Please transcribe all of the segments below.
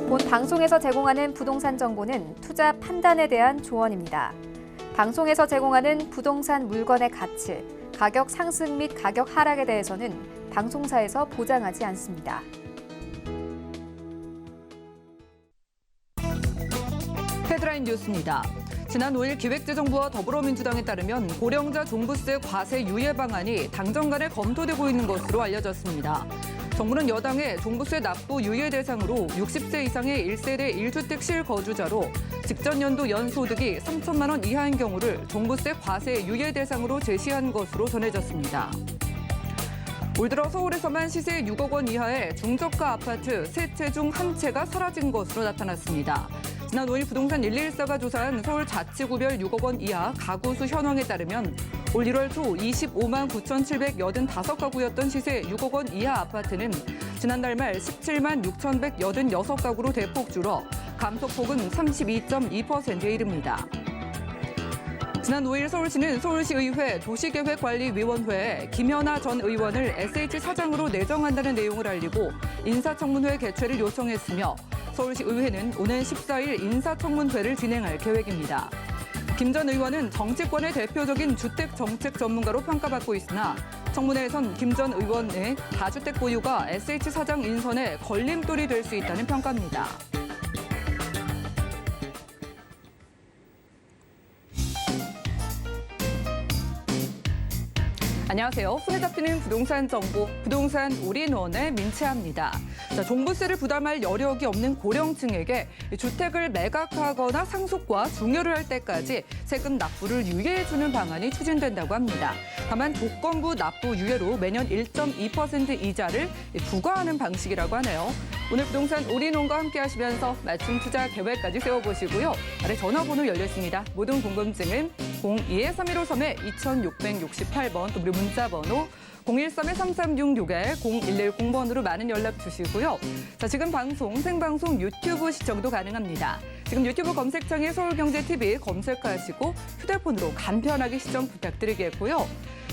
본 방송에서 제공하는 부동산 정보는 투자 판단에 대한 조언입니다. 방송에서 제공하는 부동산 물건의 가치, 가격 상승 및 가격 하락에 대해서는 방송사에서 보장하지 않습니다. 헤드라인 뉴스입니다. 지난 5일 기획재정부와 더불어민주당에 따르면 고령자 종부세 과세 유예 방안이 당정 간에 검토되고 있는 것으로 알려졌습니다. 정부는 여당의 종부세 납부 유예 대상으로 60세 이상의 1세대 1주택 실거주자로 직전 연도 연소득이 3천만 원 이하인 경우를 종부세 과세 유예 대상으로 제시한 것으로 전해졌습니다. 올 들어 서울에서만 시세 6억 원 이하의 중저가 아파트 3채 중 1채가 사라진 것으로 나타났습니다. 지난 5일 부동산 114가 조사한 서울 자치구별 6억 원 이하 가구 수 현황에 따르면 올 1월 초 25만 9,785가구였던 시세 6억 원 이하 아파트는 지난달 말 17만 6,186가구로 대폭 줄어 감소폭은 32.2%에 이릅니다. 지난 5일 서울시는 서울시의회 도시계획관리위원회에 김연아 전 의원을 SH 사장으로 내정한다는 내용을 알리고 인사청문회 개최를 요청했으며 서울시의회는 오는 14일 인사청문회를 진행할 계획입니다. 김 전 의원은 정치권의 대표적인 주택정책 전문가로 평가받고 있으나 청문회에선 김 전 의원의 다주택 보유가 SH 사장 인선에 걸림돌이 될 수 있다는 평가입니다. 안녕하세요. 손에 잡히는 부동산 정보, 부동산 올인원의 민채아입니다. 종부세를 부담할 여력이 없는 고령층에게 주택을 매각하거나 상속과 중요를 할 때까지 세금 납부를 유예해주는 방안이 추진된다고 합니다. 다만 조건부 납부 유예로 매년 1.2% 이자를 부과하는 방식이라고 하네요. 오늘 부동산 올인원과 함께 하시면서 맞춤 투자 계획까지 세워보시고요. 아래 전화번호 열려 있습니다. 모든 궁금증은 02-3153-2668번 또 우리 문자번호 013-3366-0110번으로 많은 연락 주시고요. 자, 지금 방송, 생방송 유튜브 시청도 가능합니다. 지금 유튜브 검색창에 서울경제TV 검색하시고 휴대폰으로 간편하게 시청 부탁드리겠고요.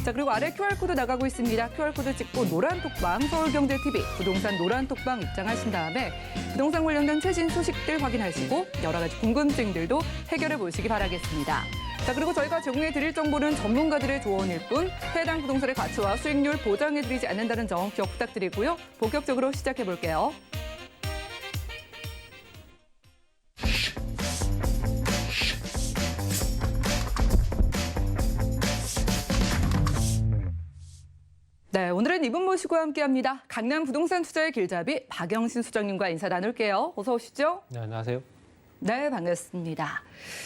자, 그리고 아래 QR코드 나가고 있습니다. QR코드 찍고 노란톡방 서울경제TV 부동산 노란톡방 입장하신 다음에 부동산 관련된 최신 소식들 확인하시고 여러 가지 궁금증들도 해결해 보시기 바라겠습니다. 자, 그리고 저희가 제공해 드릴 정보는 전문가들의 조언일 뿐 해당 부동산의 가치와 수익률 보장해 드리지 않는다는 점 기억 부탁드리고요. 본격적으로 시작해 볼게요. 네, 오늘은 이분 모시고 함께합니다. 강남 부동산 투자의 길잡이 박영신 소장님과 인사 나눌게요. 어서 오시죠. 네, 안녕하세요. 네, 반갑습니다.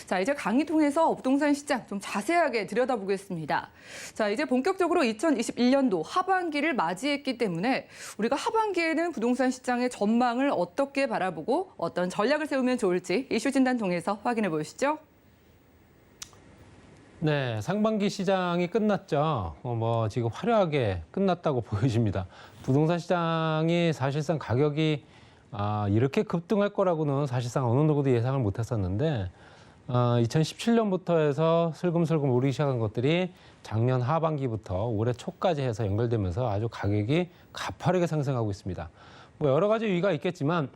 자, 이제 강의 통해서 부동산 시장 좀 자세하게 들여다보겠습니다. 자, 이제 본격적으로 2021년도 하반기를 맞이했기 때문에 우리가 하반기에는 부동산 시장의 전망을 어떻게 바라보고 어떤 전략을 세우면 좋을지 이슈 진단 통해서 확인해 보시죠. 네, 상반기 시장이 끝났죠. 지금 화려하게 끝났다고 보여집니다. 부동산 시장이 사실상 가격이 이렇게 급등할 거라고는 사실상 어느 누구도 예상을 못했었는데 2017년부터 해서 슬금슬금 오르기 시작한 것들이 작년 하반기부터 올해 초까지 해서 연결되면서 아주 가격이 가파르게 상승하고 있습니다. 여러 가지 이유가 있겠지만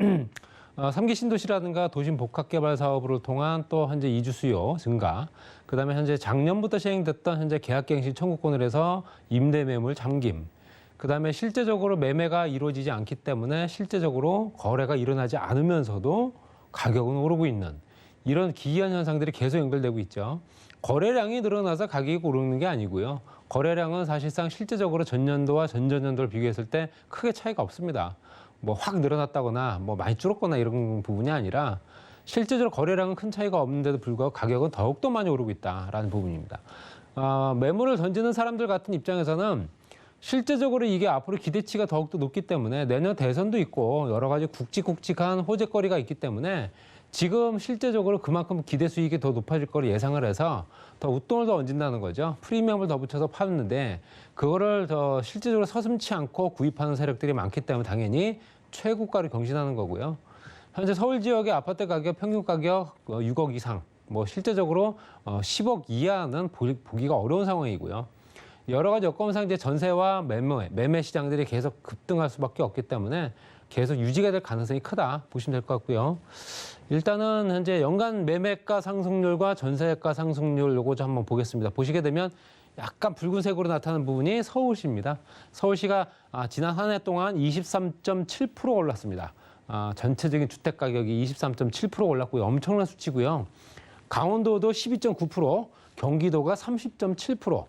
3기 신도시라든가 도심 복합개발 사업을 통한 또 현재 이주 수요 증가, 그다음에 현재 작년부터 시행됐던 현재 계약갱신 청구권을 해서 임대 매물 잠김, 그다음에 실제적으로 매매가 이루어지지 않기 때문에 실제적으로 거래가 일어나지 않으면서도 가격은 오르고 있는 이런 기이한 현상들이 계속 연결되고 있죠. 거래량이 늘어나서 가격이 오르는 게 아니고요. 거래량은 사실상 실제적으로 전년도와 전전년도를 비교했을 때 크게 차이가 없습니다. 확 늘어났다거나 많이 줄었거나 이런 부분이 아니라 실제적으로 거래량은 큰 차이가 없는데도 불구하고 가격은 더욱더 많이 오르고 있다라는 부분입니다. 매물을 던지는 사람들 같은 입장에서는 실제적으로 이게 앞으로 기대치가 더욱더 높기 때문에 내년 대선도 있고 여러 가지 굵직굵직한 호재거리가 있기 때문에 지금 실제적으로 그만큼 기대 수익이 더 높아질 거를 예상을 해서 더 웃돈을 더 얹는다는 거죠. 프리미엄을 더 붙여서 파는데 그거를 더 실제적으로 서슴지 않고 구입하는 세력들이 많기 때문에 당연히 최고가를 경신하는 거고요. 현재 서울 지역의 아파트 가격 평균 가격 6억 이상, 실제적으로 10억 이하는 보기가 어려운 상황이고요. 여러 가지 여건상 이제 전세와 매매 시장들이 계속 급등할 수밖에 없기 때문에 계속 유지가 될 가능성이 크다 보시면 될 것 같고요. 일단은 현재 연간 매매가 상승률과 전세가 상승률 요거 좀 한번 보겠습니다. 보시게 되면 약간 붉은색으로 나타나는 부분이 서울시입니다. 서울시가 지난 한 해 동안 23.7% 올랐습니다. 전체적인 주택 가격이 23.7% 올랐고요. 엄청난 수치고요. 강원도도 12.9%, 경기도가 30.7%,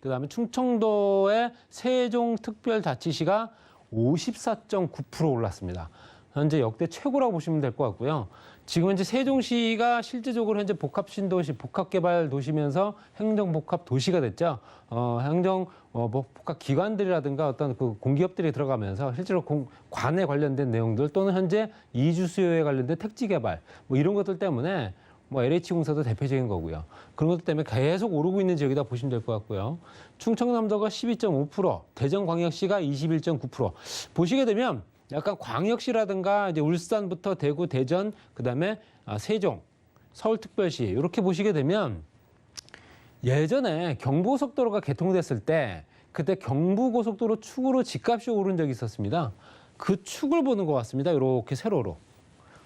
그다음에 충청도의 세종특별자치시가 54.9% 올랐습니다. 현재 역대 최고라고 보시면 될 것 같고요. 지금 현재 세종시가 실제적으로 현재 복합신도시, 복합개발도시면서 행정복합도시가 됐죠. 복합기관들이라든가 어떤 그 공기업들이 들어가면서 실제로 관에 관련된 내용들 또는 현재 이주 수요에 관련된 택지개발 뭐 이런 것들 때문에 뭐 LH공사도 대표적인 거고요. 그런 것들 때문에 계속 오르고 있는 지역이다 보시면 될 것 같고요. 충청남도가 12.5%, 대전광역시가 21.9%. 보시게 되면 약간 광역시라든가 이제 울산부터 대구, 대전, 그다음에 세종, 서울특별시 이렇게 보시게 되면 예전에 경부고속도로가 개통됐을 때 그때 경부고속도로 축으로 집값이 오른 적이 있었습니다. 그 축을 보는 것 같습니다. 이렇게 세로로.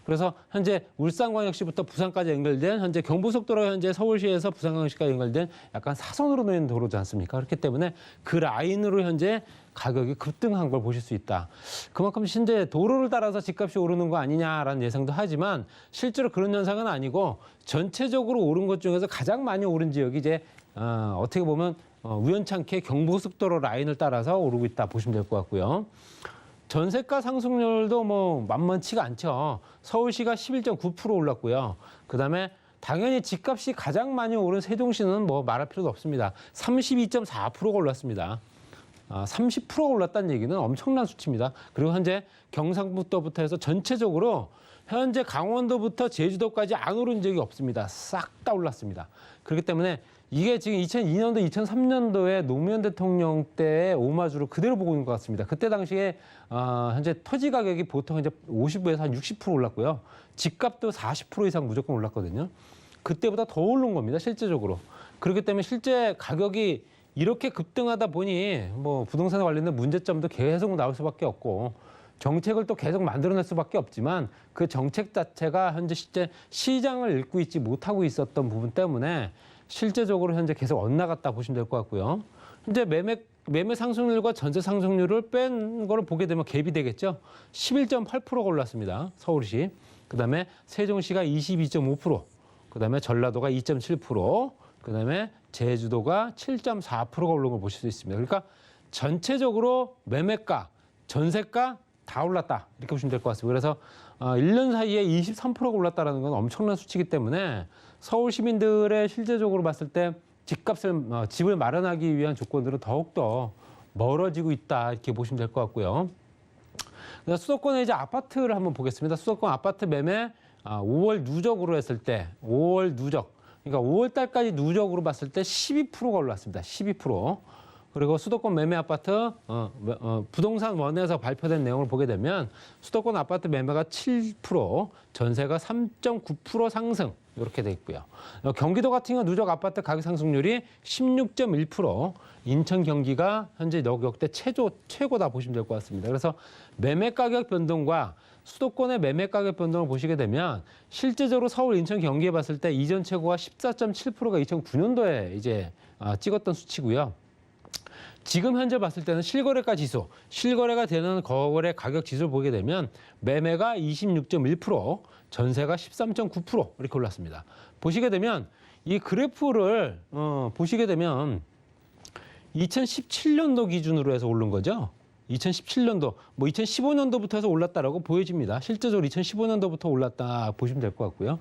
그래서 현재 울산광역시부터 부산까지 연결된 현재 경부속도로 현재 서울시에서 부산광역시까지 연결된 약간 사선으로 놓인 도로지 않습니까? 그렇기 때문에 그 라인으로 현재 가격이 급등한 걸 보실 수 있다. 그만큼 현재 도로를 따라서 집값이 오르는 거 아니냐라는 예상도 하지만 실제로 그런 현상은 아니고 전체적으로 오른 것 중에서 가장 많이 오른 지역이 이제 어떻게 보면 우연찮게 경부고속도로 라인을 따라서 오르고 있다 보시면 될 것 같고요. 전세가 상승률도 뭐 만만치가 않죠. 서울시가 11.9% 올랐고요. 그다음에 당연히 집값이 가장 많이 오른 세종시는 뭐 말할 필요도 없습니다. 32.4%가 올랐습니다. 30%가 올랐다는 얘기는 엄청난 수치입니다. 그리고 현재 경상북도부터 해서 전체적으로 현재 강원도부터 제주도까지 안 오른 적이 없습니다. 싹 다 올랐습니다. 그렇기 때문에 이게 지금 2002년도, 2003년도에 노무현 대통령 때의 오마주를 그대로 보고 있는 것 같습니다. 그때 당시에 현재 토지 가격이 보통 이제 50에서 한 60% 올랐고요. 집값도 40% 이상 무조건 올랐거든요. 그때보다 더 오른 겁니다, 실제적으로. 그렇기 때문에 실제 가격이 이렇게 급등하다 보니 뭐 부동산에 관련된 문제점도 계속 나올 수밖에 없고 정책을 또 계속 만들어낼 수밖에 없지만 그 정책 자체가 현재 실제 시장을 읽고 있지 못하고 있었던 부분 때문에 실제적으로 현재 계속 엇나갔다 보시면 될 것 같고요. 현재 매매 상승률과 전세 상승률을 뺀 거를 보게 되면 갭이 되겠죠. 11.8%가 올랐습니다. 서울시. 그다음에 세종시가 22.5%, 그다음에 전라도가 2.7%, 그다음에 제주도가 7.4%가 오른 걸 보실 수 있습니다. 그러니까 전체적으로 매매가, 전세가 다 올랐다. 이렇게 보시면 될 것 같습니다. 그래서 1년 사이에 23%가 올랐다는 건 엄청난 수치이기 때문에 서울 시민들의 실제적으로 봤을 때 집을 마련하기 위한 조건들은 더욱더 멀어지고 있다. 이렇게 보시면 될 것 같고요. 수도권의 이제 아파트를 한번 보겠습니다. 수도권 아파트 매매 5월 누적으로 했을 때 5월 누적. 그러니까 5월 달까지 누적으로 봤을 때 12%가 올랐습니다. 12%. 그리고 수도권 매매 아파트 부동산 원에서 발표된 내용을 보게 되면 수도권 아파트 매매가 7%, 전세가 3.9% 상승 이렇게 돼 있고요. 경기도 같은 경우 누적 아파트 가격 상승률이 16.1%, 인천 경기가 현재 역대 최고다 보시면 될 것 같습니다. 그래서 매매 가격 변동과 수도권의 매매 가격 변동을 보시게 되면 실제적으로 서울, 인천, 경기에 봤을 때 이전 최고가 14.7%가 2009년도에 이제 찍었던 수치고요. 지금 현재 봤을 때는 실거래가 지수, 실거래가 되는 거래 가격 지수를 보게 되면 매매가 26.1%, 전세가 13.9% 이렇게 올랐습니다. 보시게 되면 이 그래프를 보시게 되면 2017년도 기준으로 해서 오른 거죠. 2017년도, 뭐 2015년도부터 해서 올랐다라고 보여집니다. 실제적으로 2015년도부터 올랐다 보시면 될 것 같고요.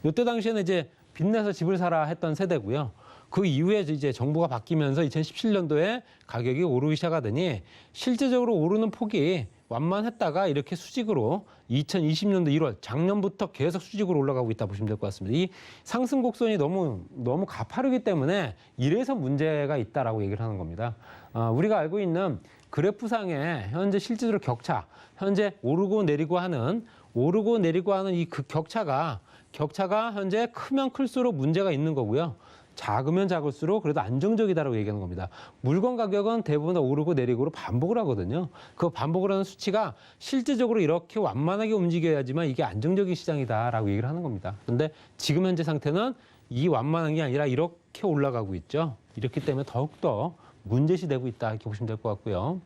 이때 당시에는 이제 빚내서 집을 사라 했던 세대고요. 그 이후에 이제 정부가 바뀌면서 2017년도에 가격이 오르기 시작하더니 실제적으로 오르는 폭이 완만했다가 이렇게 수직으로 2020년도 1월 작년부터 계속 수직으로 올라가고 있다 보시면 될 것 같습니다. 이 상승 곡선이 너무 가파르기 때문에 이래서 문제가 있다라고 얘기를 하는 겁니다. 우리가 알고 있는 그래프상의 현재 실제적으로 격차, 현재 오르고 내리고 하는 이 그 격차가 현재 크면 클수록 문제가 있는 거고요. 작으면 작을수록 그래도 안정적이다라고 얘기하는 겁니다. 물건 가격은 대부분 다 오르고 내리고로 반복을 하거든요. 그 반복을 하는 수치가 실질적으로 이렇게 완만하게 움직여야지만 이게 안정적인 시장이다라고 얘기를 하는 겁니다. 그런데 지금 현재 상태는 이 완만한 게 아니라 이렇게 올라가고 있죠. 이렇기 때문에 더욱더 문제시 되고 있다 이렇게 보시면 될 것 같고요.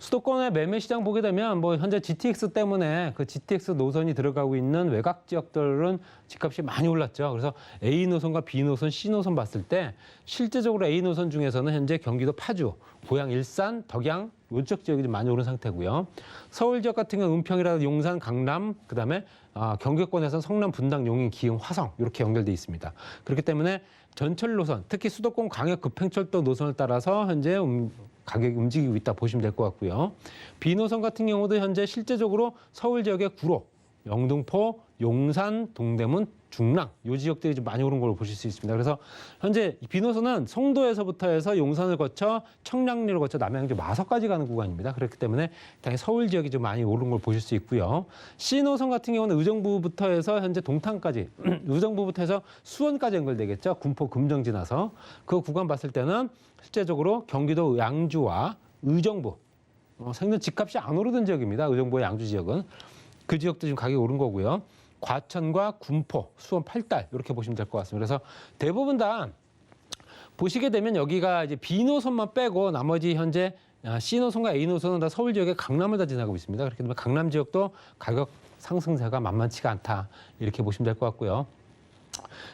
수도권의 매매 시장 보게 되면 뭐 현재 GTX 때문에 그 GTX 노선이 들어가고 있는 외곽 지역들은 집값이 많이 올랐죠. 그래서 A 노선과 B 노선, C 노선 봤을 때 실제적으로 A 노선 중에서는 현재 경기도 파주, 고양, 일산, 덕양 이쪽 지역이 좀 많이 오른 상태고요. 서울 지역 같은 경우는 은평이라든지 용산, 강남, 그다음에 경기권에서는 성남, 분당, 용인, 기흥, 화성 이렇게 연결돼 있습니다. 그렇기 때문에 전철 노선, 특히 수도권 광역 급행철도 노선을 따라서 현재 가격이 움직이고 있다 보시면 될 것 같고요. B 노선 같은 경우도 현재 실제적으로 서울 지역의 구로, 영등포, 용산, 동대문, 중랑 이 지역들이 좀 많이 오른 걸로 보실 수 있습니다. 그래서 현재 B 노선은 송도에서부터 해서 용산을 거쳐 청량리를 거쳐 남양주 마석까지 가는 구간입니다. 그렇기 때문에 당연히 서울 지역이 좀 많이 오른 걸 보실 수 있고요. C 노선 같은 경우는 의정부부터 해서 현재 동탄까지, 의정부부터 해서 수원까지 연결되겠죠. 군포 금정 지나서 그 구간 봤을 때는 실제적으로 경기도 양주와 의정부 생전 집값이 안 오르던 지역입니다. 의정부와 양주 지역은 그 지역도 지금 가격이 오른 거고요. 과천과 군포, 수원 8달 이렇게 보시면 될 것 같습니다. 그래서 대부분 다 보시게 되면 여기가 이제 B 노선만 빼고 나머지 현재 C 노선과 A 노선은 다 서울 지역의 강남을 다 지나고 있습니다. 그렇기 때문에 강남 지역도 가격 상승세가 만만치가 않다 이렇게 보시면 될 것 같고요.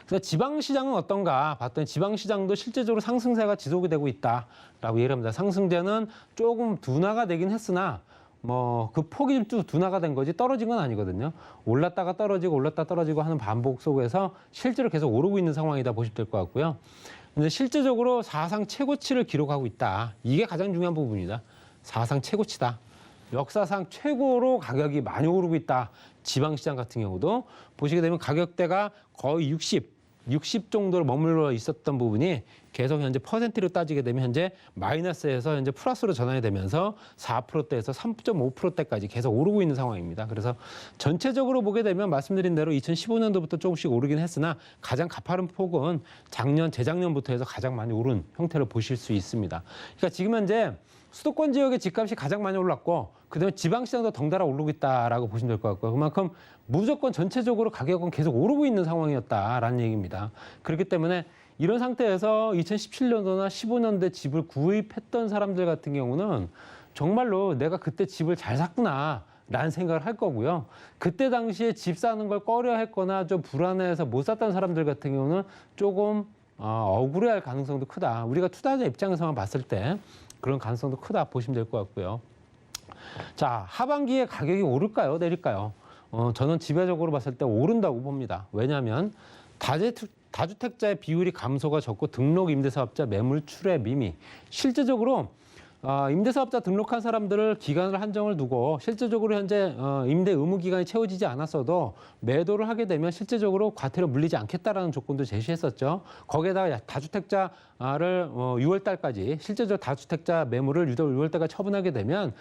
그래서 지방시장은 어떤가 봤더니 지방시장도 실제적으로 상승세가 지속이 되고 있다라고 얘기를 합니다. 상승세는 조금 둔화가 되긴 했으나 뭐 그 폭이 좀 둔화가 된 거지 떨어진 건 아니거든요. 올랐다가 떨어지고 올랐다 떨어지고 하는 반복 속에서 실제로 계속 오르고 있는 상황이다 보시면 될 것 같고요. 근데 실제적으로 사상 최고치를 기록하고 있다. 이게 가장 중요한 부분이다. 사상 최고치다. 역사상 최고로 가격이 많이 오르고 있다. 지방시장 같은 경우도 보시게 되면 가격대가 거의 60 정도로 머물러 있었던 부분이 계속 현재 퍼센트로 따지게 되면 현재 마이너스에서 현재 플러스로 전환이 되면서 4%대에서 3.5%대까지 계속 오르고 있는 상황입니다. 그래서 전체적으로 보게 되면 말씀드린 대로 2015년도부터 조금씩 오르긴 했으나 가장 가파른 폭은 작년, 재작년부터 해서 가장 많이 오른 형태를 보실 수 있습니다. 그러니까 지금 현재 수도권 지역의 집값이 가장 많이 올랐고 그다음에 지방시장도 덩달아 오르고 있다라고 보시면 될 것 같고요. 그만큼 무조건 전체적으로 가격은 계속 오르고 있는 상황이었다라는 얘기입니다. 그렇기 때문에 이런 상태에서 2017년도나 15년도에 집을 구입했던 사람들 같은 경우는 정말로 내가 그때 집을 잘 샀구나라는 생각을 할 거고요. 그때 당시에 집 사는 걸 꺼려했거나 좀 불안해서 못 샀던 사람들 같은 경우는 조금 억울해할 가능성도 크다. 우리가 투자자 입장에서만 봤을 때 그런 가능성도 크다 보시면 될 것 같고요. 자, 하반기에 가격이 오를까요? 내릴까요? 저는 지배적으로 봤을 때 오른다고 봅니다. 왜냐하면 다주택자의 비율이 감소가 적고 등록 임대사업자 매물 출회 미미. 실제적으로 임대사업자 등록한 사람들을 기간을 한정을 두고 실제적으로 현재 임대 의무 기간이 채워지지 않았어도 매도를 하게 되면 실제적으로 과태료 물리지 않겠다라는 조건도 제시했었죠. 거기에다가 다주택자를 6월 달까지 실제적으로 다주택자 매물을 6월 달까지 처분하게 되면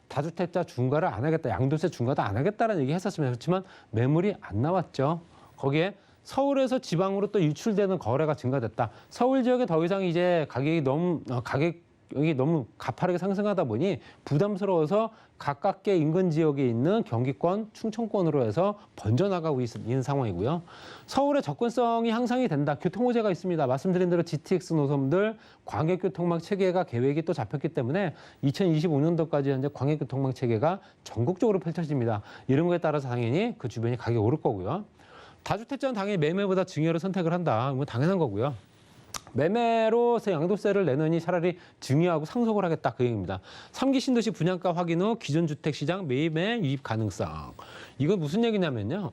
다주택자 중과를 안 하겠다, 양도세 중과도 안 하겠다라는 얘기 했었으면 그렇지만 매물이 안 나왔죠. 거기에 서울에서 지방으로 또 유출되는 거래가 증가됐다. 서울 지역에 더 이상 이제 가격이 너무 가파르게 상승하다 보니 부담스러워서 가깝게 인근 지역에 있는 경기권, 충청권으로 해서 번져나가고 있는 상황이고요. 서울의 접근성이 향상이 된다. 교통호재가 있습니다. 말씀드린 대로 GTX 노선들 광역교통망 체계가 계획이 또 잡혔기 때문에 2025년도까지 현재 광역교통망 체계가 전국적으로 펼쳐집니다. 이런 거에 따라서 당연히 그 주변이 가격이 오를 거고요. 다주택자는 당연히 매매보다 증여를 선택을 한다. 뭐 당연한 거고요. 매매로서 양도세를 내느니 차라리 증여하고 상속을 하겠다 그 얘기입니다. 3기 신도시 분양가 확인 후 기존 주택 시장 매입에 유입 가능성. 이건 무슨 얘기냐면요.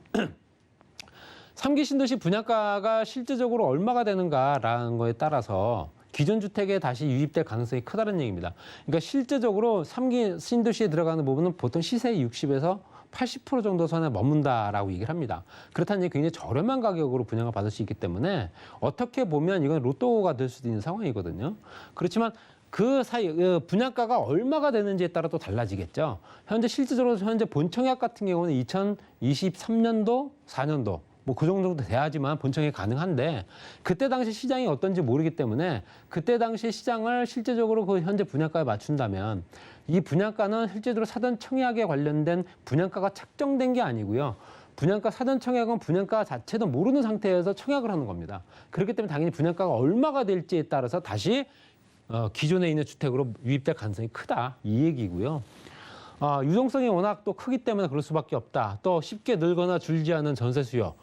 3기 신도시 분양가가 실제적으로 얼마가 되는가라는 거에 따라서 기존 주택에 다시 유입될 가능성이 크다는 얘기입니다. 그러니까 실제적으로 3기 신도시에 들어가는 부분은 보통 시세의 60에서 80% 정도 선에 머문다라고 얘기를 합니다. 그렇다는 얘기 굉장히 저렴한 가격으로 분양을 받을 수 있기 때문에 어떻게 보면 이건 로또가 될 수도 있는 상황이거든요. 그렇지만 그 사이 분양가가 얼마가 되는지에 따라 또 달라지겠죠. 현재 실질적으로 현재 본청약 같은 경우는 2023년도, 4년도 뭐 그 정도 돼야지만 본청이 가능한데 그때 당시 시장이 어떤지 모르기 때문에 그때 당시 시장을 실제적으로 그 현재 분양가에 맞춘다면 이 분양가는 실제적으로 사전 청약에 관련된 분양가가 책정된 게 아니고요. 분양가 사전 청약은 분양가 자체도 모르는 상태에서 청약을 하는 겁니다. 그렇기 때문에 당연히 분양가가 얼마가 될지에 따라서 다시 기존에 있는 주택으로 유입될 가능성이 크다 이 얘기고요. 유동성이 워낙 또 크기 때문에 그럴 수밖에 없다. 또 쉽게 늘거나 줄지 않는 전세 수요.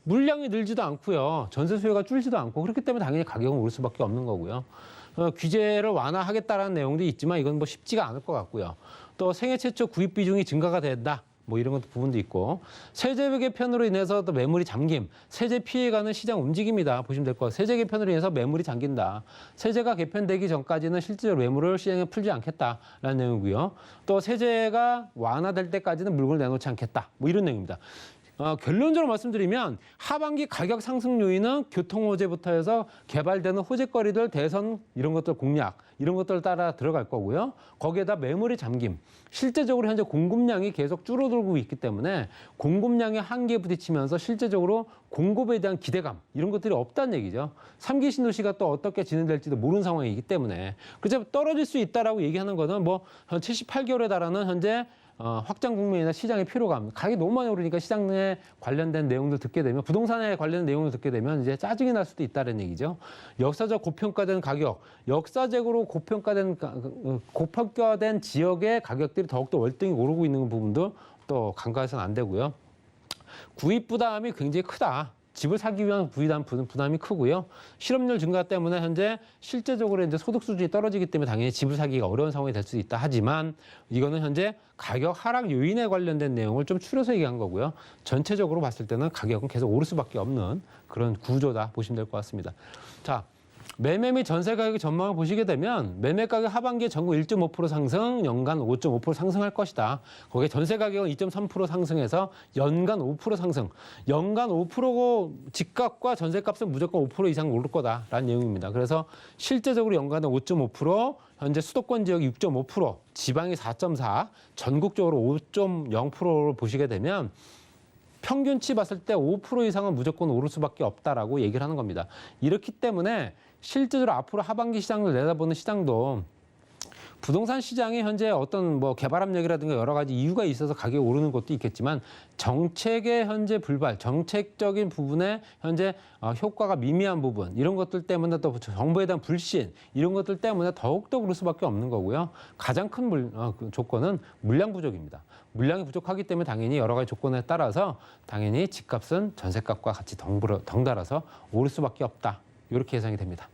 물량이 늘지도 않고요. 전세 수요가 줄지도 않고 그렇기 때문에 당연히 가격은 오를 수밖에 없는 거고요. 규제를 완화하겠다라는 내용도 있지만 이건 뭐 쉽지가 않을 것 같고요. 또 생애 최초 구입 비중이 증가가 된다. 뭐 이런 것도 부분도 있고 세제 개편으로 인해서 또 매물이 잠김, 세제 피해가는 시장 움직임이다 보시면 될 것 같아요. 세제 개편으로 인해서 매물이 잠긴다. 세제가 개편되기 전까지는 실제로 매물을 시장에 풀지 않겠다라는 내용이고요. 또 세제가 완화될 때까지는 물건을 내놓지 않겠다. 뭐 이런 내용입니다. 결론적으로 말씀드리면 하반기 가격 상승 요인은 교통 호재부터 해서 개발되는 호재거리들 대선 이런 것들 공략 이런 것들 따라 들어갈 거고요. 거기에다 매물이 잠김. 실제적으로 현재 공급량이 계속 줄어들고 있기 때문에 공급량의 한계에 부딪히면서 실제적으로 공급에 대한 기대감 이런 것들이 없다는 얘기죠. 3기 신도시가 또 어떻게 진행될지도 모르는 상황이기 때문에 그저 떨어질 수 있다라고 얘기하는 거는 뭐 78개월에 달하는 현재 확장 국면이나 시장의 피로감, 가격이 너무 많이 오르니까 시장에 관련된 내용들 듣게 되면 부동산에 관련된 내용을 듣게 되면 이제 짜증이 날 수도 있다는 얘기죠. 역사적 고평가된 가격, 역사적으로 고평가된 지역의 가격들이 더욱더 월등히 오르고 있는 부분도 또 간과해서는 안 되고요. 구입 부담이 굉장히 크다. 집을 사기 위한 부담이 크고요. 실업률 증가 때문에 현재 실제적으로 이제 소득 수준이 떨어지기 때문에 당연히 집을 사기가 어려운 상황이 될 수도 있다. 하지만 이거는 현재 가격 하락 요인에 관련된 내용을 좀 추려서 얘기한 거고요. 전체적으로 봤을 때는 가격은 계속 오를 수밖에 없는 그런 구조다 보시면 될 것 같습니다. 자. 매매 및 전세 가격 전망을 보시게 되면 매매 가격 하반기에 전국 1.5% 상승, 연간 5.5% 상승할 것이다. 거기에 전세 가격은 2.3% 상승해서 연간 5% 상승. 연간 5%고 집값과 전세값은 무조건 5% 이상 오를 거다라는 내용입니다. 그래서 실제적으로 연간에 5.5%, 현재 수도권 지역이 6.5%, 지방이 4.4%, 전국적으로 5.0%를 보시게 되면 평균치 봤을 때 5% 이상은 무조건 오를 수밖에 없다라고 얘기를 하는 겁니다. 이렇기 때문에 실제로 앞으로 하반기 시장을 내다보는 시장도 부동산 시장이 현재 어떤 뭐 개발 압력이라든가 여러 가지 이유가 있어서 가격이 오르는 것도 있겠지만 정책의 현재 불발, 정책적인 부분에 현재 효과가 미미한 부분 이런 것들 때문에 또 정부에 대한 불신 이런 것들 때문에 더욱더 그럴 수밖에 없는 거고요. 가장 큰 조건은 물량 부족입니다. 물량이 부족하기 때문에 당연히 여러 가지 조건에 따라서 당연히 집값은 전세값과 같이 덩달아서 오를 수밖에 없다. 이렇게 예상이 됩니다.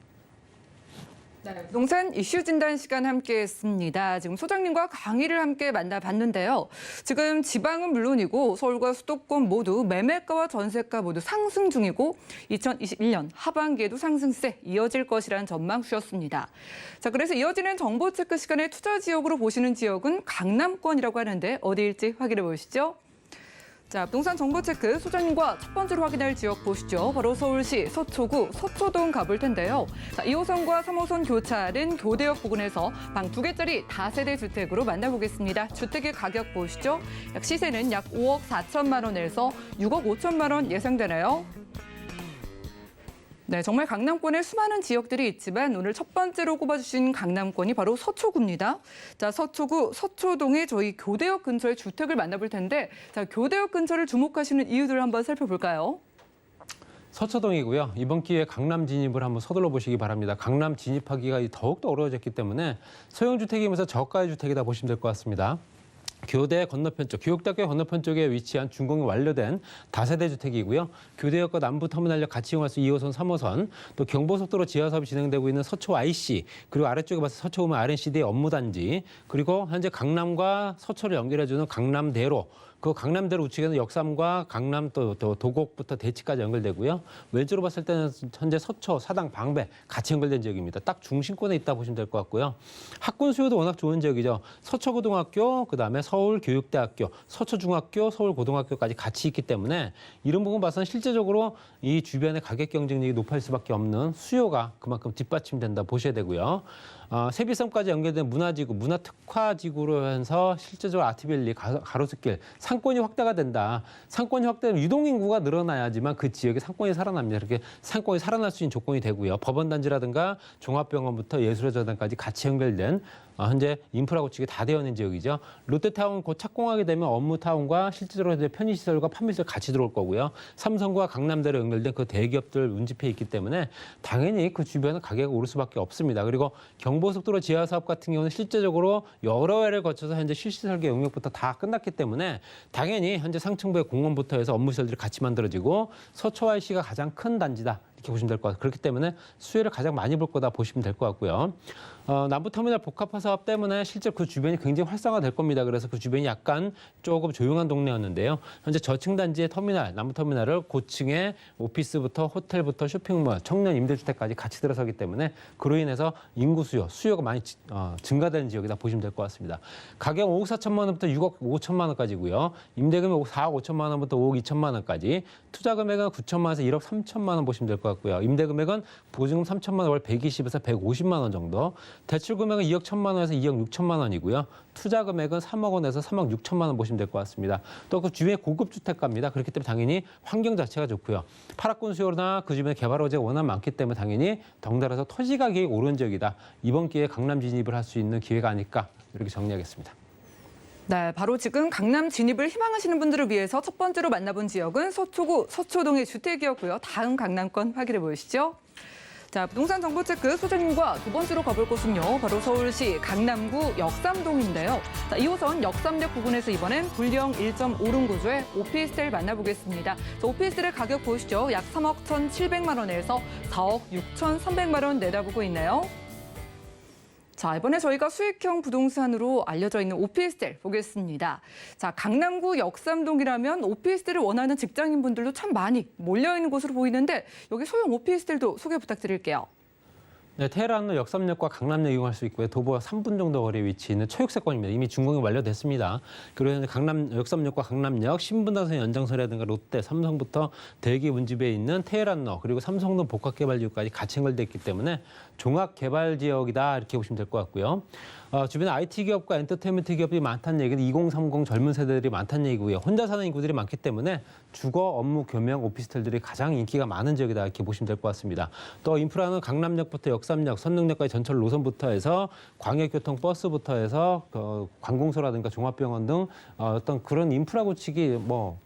네, 부동산 이슈 진단 시간 함께했습니다. 지금 소장님과 강의를 함께 만나봤는데요. 지금 지방은 물론이고 서울과 수도권 모두 매매가와 전세가 모두 상승 중이고 2021년 하반기에도 상승세 이어질 것이라는 전망 주셨습니다. 자, 그래서 이어지는 정보 체크 시간에 투자 지역으로 보시는 지역은 강남권이라고 하는데 어디일지 확인해 보시죠. 자, 부동산 정보 체크 소장님과 첫 번째로 확인할 지역 보시죠. 바로 서울시 서초구 서초동 가볼 텐데요. 자, 2호선과 3호선 교차는 교대역 부근에서 방 2개짜리 다세대 주택으로 만나보겠습니다. 주택의 가격 보시죠. 시세는 약 5억 4천만 원에서 6억 5천만 원 예상되나요? 네, 정말 강남권에 수많은 지역들이 있지만 오늘 첫 번째로 꼽아주신 강남권이 바로 서초구입니다. 자, 서초구 서초동의 저희 교대역 근처의 주택을 만나볼 텐데 자, 교대역 근처를 주목하시는 이유들을 한번 살펴볼까요? 서초동이고요. 이번 기회에 강남 진입을 한번 서둘러 보시기 바랍니다. 강남 진입하기가 더욱더 어려워졌기 때문에 소형주택이면서 저가의 주택이다 보시면 될 것 같습니다. 교대 건너편 쪽, 교육대학교 건너편 쪽에 위치한 준공이 완료된 다세대 주택이고요. 교대역과 남부터미널역 같이 이용할 수 2호선, 3호선, 또 경부고속도로 지하 사업이 진행되고 있는 서초 IC, 그리고 아래쪽에 봐서 서초구면 R&CD의 업무단지, 그리고 현재 강남과 서초를 연결해주는 강남대로, 그 강남대로 우측에는 역삼과 강남 또 도곡부터 대치까지 연결되고요. 왼쪽으로 봤을 때는 현재 서초, 사당, 방배 같이 연결된 지역입니다. 딱 중심권에 있다 보시면 될 것 같고요. 학군 수요도 워낙 좋은 지역이죠. 서초고등학교, 그다음에 서울교육대학교, 서초중학교, 서울고등학교까지 같이 있기 때문에 이런 부분 봐서는 실제적으로 이 주변의 가격 경쟁력이 높아질 수밖에 없는 수요가 그만큼 뒷받침된다 보셔야 되고요. 세비섬까지 연결된 문화지구, 문화특화지구로 해서 실제적으로 아트밸리, 가로수길, 상권이 확대가 된다. 상권이 확대되면 유동인구가 늘어나야지만 그 지역에 상권이 살아납니다. 이렇게 상권이 살아날 수 있는 조건이 되고요. 법원단지라든가 종합병원부터 예술의 전당까지 같이 연결된 현재 인프라 구축이 다 되어 있는 지역이죠. 롯데타운 곧 착공하게 되면 업무타운과 실질적으로 이제 편의시설과 판매시설 같이 들어올 거고요. 삼성과 강남대로 연결된 그 대기업들 운집해 있기 때문에 당연히 그 주변은 가격이 오를 수밖에 없습니다. 그리고 경부고속도로 지하사업 같은 경우는 실제적으로 여러 회를 거쳐서 현재 실시설계 용역부터 다 끝났기 때문에 당연히 현재 상층부의 공원부터 해서 업무시설들이 같이 만들어지고 서초IC가 가장 큰 단지다. 이렇게 보시면 될 것 같아요. 그렇기 때문에 수혜를 가장 많이 볼 거다 보시면 될 것 같고요. 남부터미널 복합화 사업 때문에 실제 그 주변이 굉장히 활성화될 겁니다. 그래서 그 주변이 약간 조금 조용한 동네였는데요. 현재 저층 단지의 터미널, 남부터미널을 고층에 오피스부터 호텔부터 쇼핑몰, 청년 임대주택까지 같이 들어서기 때문에 그로 인해서 인구 수요가 많이 증가되는 지역이다 보시면 될 것 같습니다. 가격 5억 4천만 원부터 6억 5천만 원까지고요. 임대금액 4억 5천만 원부터 5억 2천만 원까지, 투자 금액은 9천만 원에서 1억 3천만 원 보시면 될 것 같고요. 임대 금액은 보증금 3천만 원, 월 120에서 150만 원 정도. 대출 금액은 2억 1천만 원에서 2억 6천만 원이고요. 투자 금액은 3억 원에서 3억 6천만 원 보시면 될 것 같습니다. 또 그 주변에 고급 주택가입니다. 그렇기 때문에 당연히 환경 자체가 좋고요. 파락군 수요나 그 주변에 개발 호재가 워낙 많기 때문에 당연히 덩달아서 토지 가격이 오른 지역이다. 이번 기회에 강남 진입을 할 수 있는 기회가 아닐까 이렇게 정리하겠습니다. 네, 바로 지금 강남 진입을 희망하시는 분들을 위해서 첫 번째로 만나본 지역은 서초구 서초동의 주택이었고요. 다음 강남권 확인해 보시죠. 자, 부동산 정보 체크 소장님과 두 번째로 가볼 곳은요. 바로 서울시 강남구 역삼동인데요. 자, 2호선 역삼역 부근에서 이번엔 불량 1.5룸 구조의 오피스텔 만나보겠습니다. 자, 오피스텔의 가격 보시죠. 약 3억 1,700만 원에서 4억 6,300만 원 내다보고 있네요. 자, 이번에 저희가 수익형 부동산으로 알려져 있는 오피스텔 보겠습니다. 자, 강남구 역삼동이라면 오피스텔을 원하는 직장인분들도 참 많이 몰려있는 곳으로 보이는데 여기 소형 오피스텔도 소개 부탁드릴게요. 네, 테헤란로 역삼역과 강남역 이용할 수 있고요. 도보와 3분 정도 거리에 위치해 있는 초역세권입니다. 이미 준공이 완료됐습니다. 그리고 역삼역과 강남역, 신분당선 연장선이라든가 롯데, 삼성부터 대기 운집에 있는 테헤란로, 그리고 삼성동 복합개발지구까지 같이 연결돼 있기 때문에 종합개발지역이다 이렇게 보시면 될 것 같고요. 주변에 IT 기업과 엔터테인먼트 기업이 많다는 얘기는 2030 젊은 세대들이 많다는 얘기고요. 혼자 사는 인구들이 많기 때문에 주거, 업무, 교명, 오피스텔들이 가장 인기가 많은 지역이다 이렇게 보시면 될 것 같습니다. 또 인프라는 강남역부터 역삼역, 선릉역까지 전철 노선부터 해서 광역교통 버스부터 해서 관공서라든가 종합병원 등 어떤 그런 인프라 구축이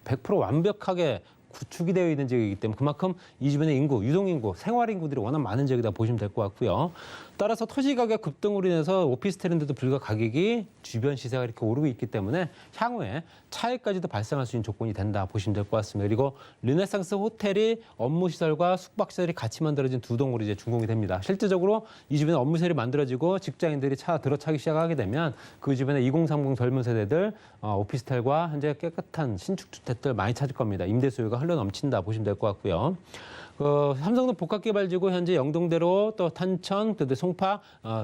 100% 완벽하게 구축이 되어 있는 지역이기 때문에 그만큼 이 주변의 인구, 유동인구, 생활인구들이 워낙 많은 지역이다 보시면 될 것 같고요. 따라서 토지 가격 급등으로 인해서 오피스텔인데도 불구하고 가격이 주변 시세가 이렇게 오르고 있기 때문에 향후에 차익까지도 발생할 수 있는 조건이 된다 보시면 될 것 같습니다. 그리고 르네상스 호텔이 업무시설과 숙박시설이 같이 만들어진 두 동으로 이제 준공이 됩니다. 실질적으로 이 주변에 업무시설이 만들어지고 직장인들이 들어차기 시작하게 되면 그 주변에 2030 젊은 세대들 오피스텔과 현재 깨끗한 신축주택들 많이 찾을 겁니다. 임대 수요가 흘러넘친다 보시면 될 것 같고요. 삼성동 복합개발지구 현재 영동대로 또 탄천, 또 송파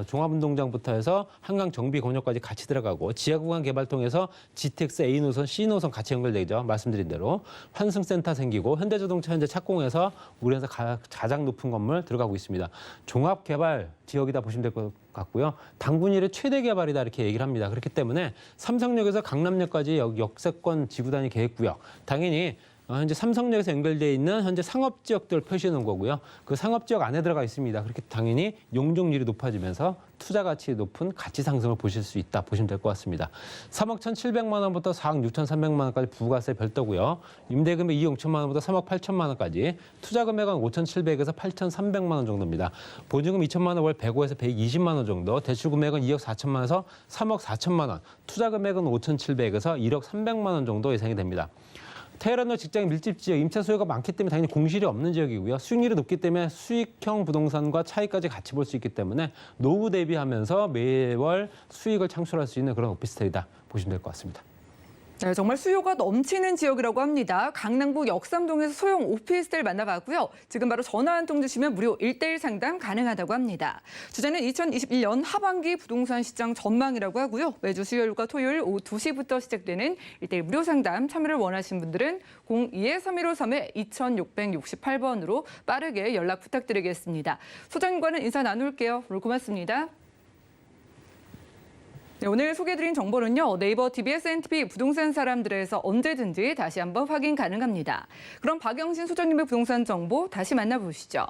종합운동장부터 해서 한강 정비 공역까지 같이 들어가고 지하구간 개발 통해서 GTX A 노선, C 노선 같이 연결되죠. 말씀드린 대로 환승센터 생기고 현대자동차 현재 착공해서 우리나라에서 가장 높은 건물 들어가고 있습니다. 종합개발 지역이다 보시면 될 것 같고요. 당군 이래 최대 개발이다 이렇게 얘기를 합니다. 그렇기 때문에 삼성역에서 강남역까지 역세권 지구단위 계획구역 당연히 현재 삼성역에서 연결되어 있는 현재 상업지역들을 표시해 놓은 거고요. 그 상업지역 안에 들어가 있습니다. 그렇게 당연히 용적률이 높아지면서 투자 가치 높은 가치 상승을 보실 수 있다 보시면 될 것 같습니다. 3억 1,700만 원부터 4억 6,300만 원까지 부가세 별도고요. 임대금액 2억 5천만 원부터 3억 8천만 원까지, 투자 금액은 5,700에서 8,300만 원 정도입니다. 보증금 2천만 원, 월 105에서 120만 원 정도, 대출 금액은 2억 4천만 원에서 3억 4천만 원, 투자 금액은 5,700에서 1억 300만 원 정도 예상이 됩니다. 테헤란로 직장 밀집 지역, 임차 수요가 많기 때문에 당연히 공실이 없는 지역이고요. 수익률이 높기 때문에 수익형 부동산과 차익까지 같이 볼 수 있기 때문에 노후 대비하면서 매월 수익을 창출할 수 있는 그런 오피스텔이다 보시면 될 것 같습니다. 네, 정말 수요가 넘치는 지역이라고 합니다. 강남구 역삼동에서 소형 오피스텔 만나봤고요. 지금 바로 전화 한 통 주시면 무료 1:1 상담 가능하다고 합니다. 주제는 2021년 하반기 부동산 시장 전망이라고 하고요. 매주 수요일과 토요일 오후 2시부터 시작되는 1:1 무료 상담 참여를 원하시는 분들은 02-3153-2668번으로 빠르게 연락 부탁드리겠습니다. 소장님과는 인사 나눌게요. 오늘 고맙습니다. 네, 오늘 소개해드린 정보는요. 네이버 TBS NTV 부동산 사람들에서 언제든지 다시 한번 확인 가능합니다. 그럼 박영신 소장님의 부동산 정보 다시 만나보시죠.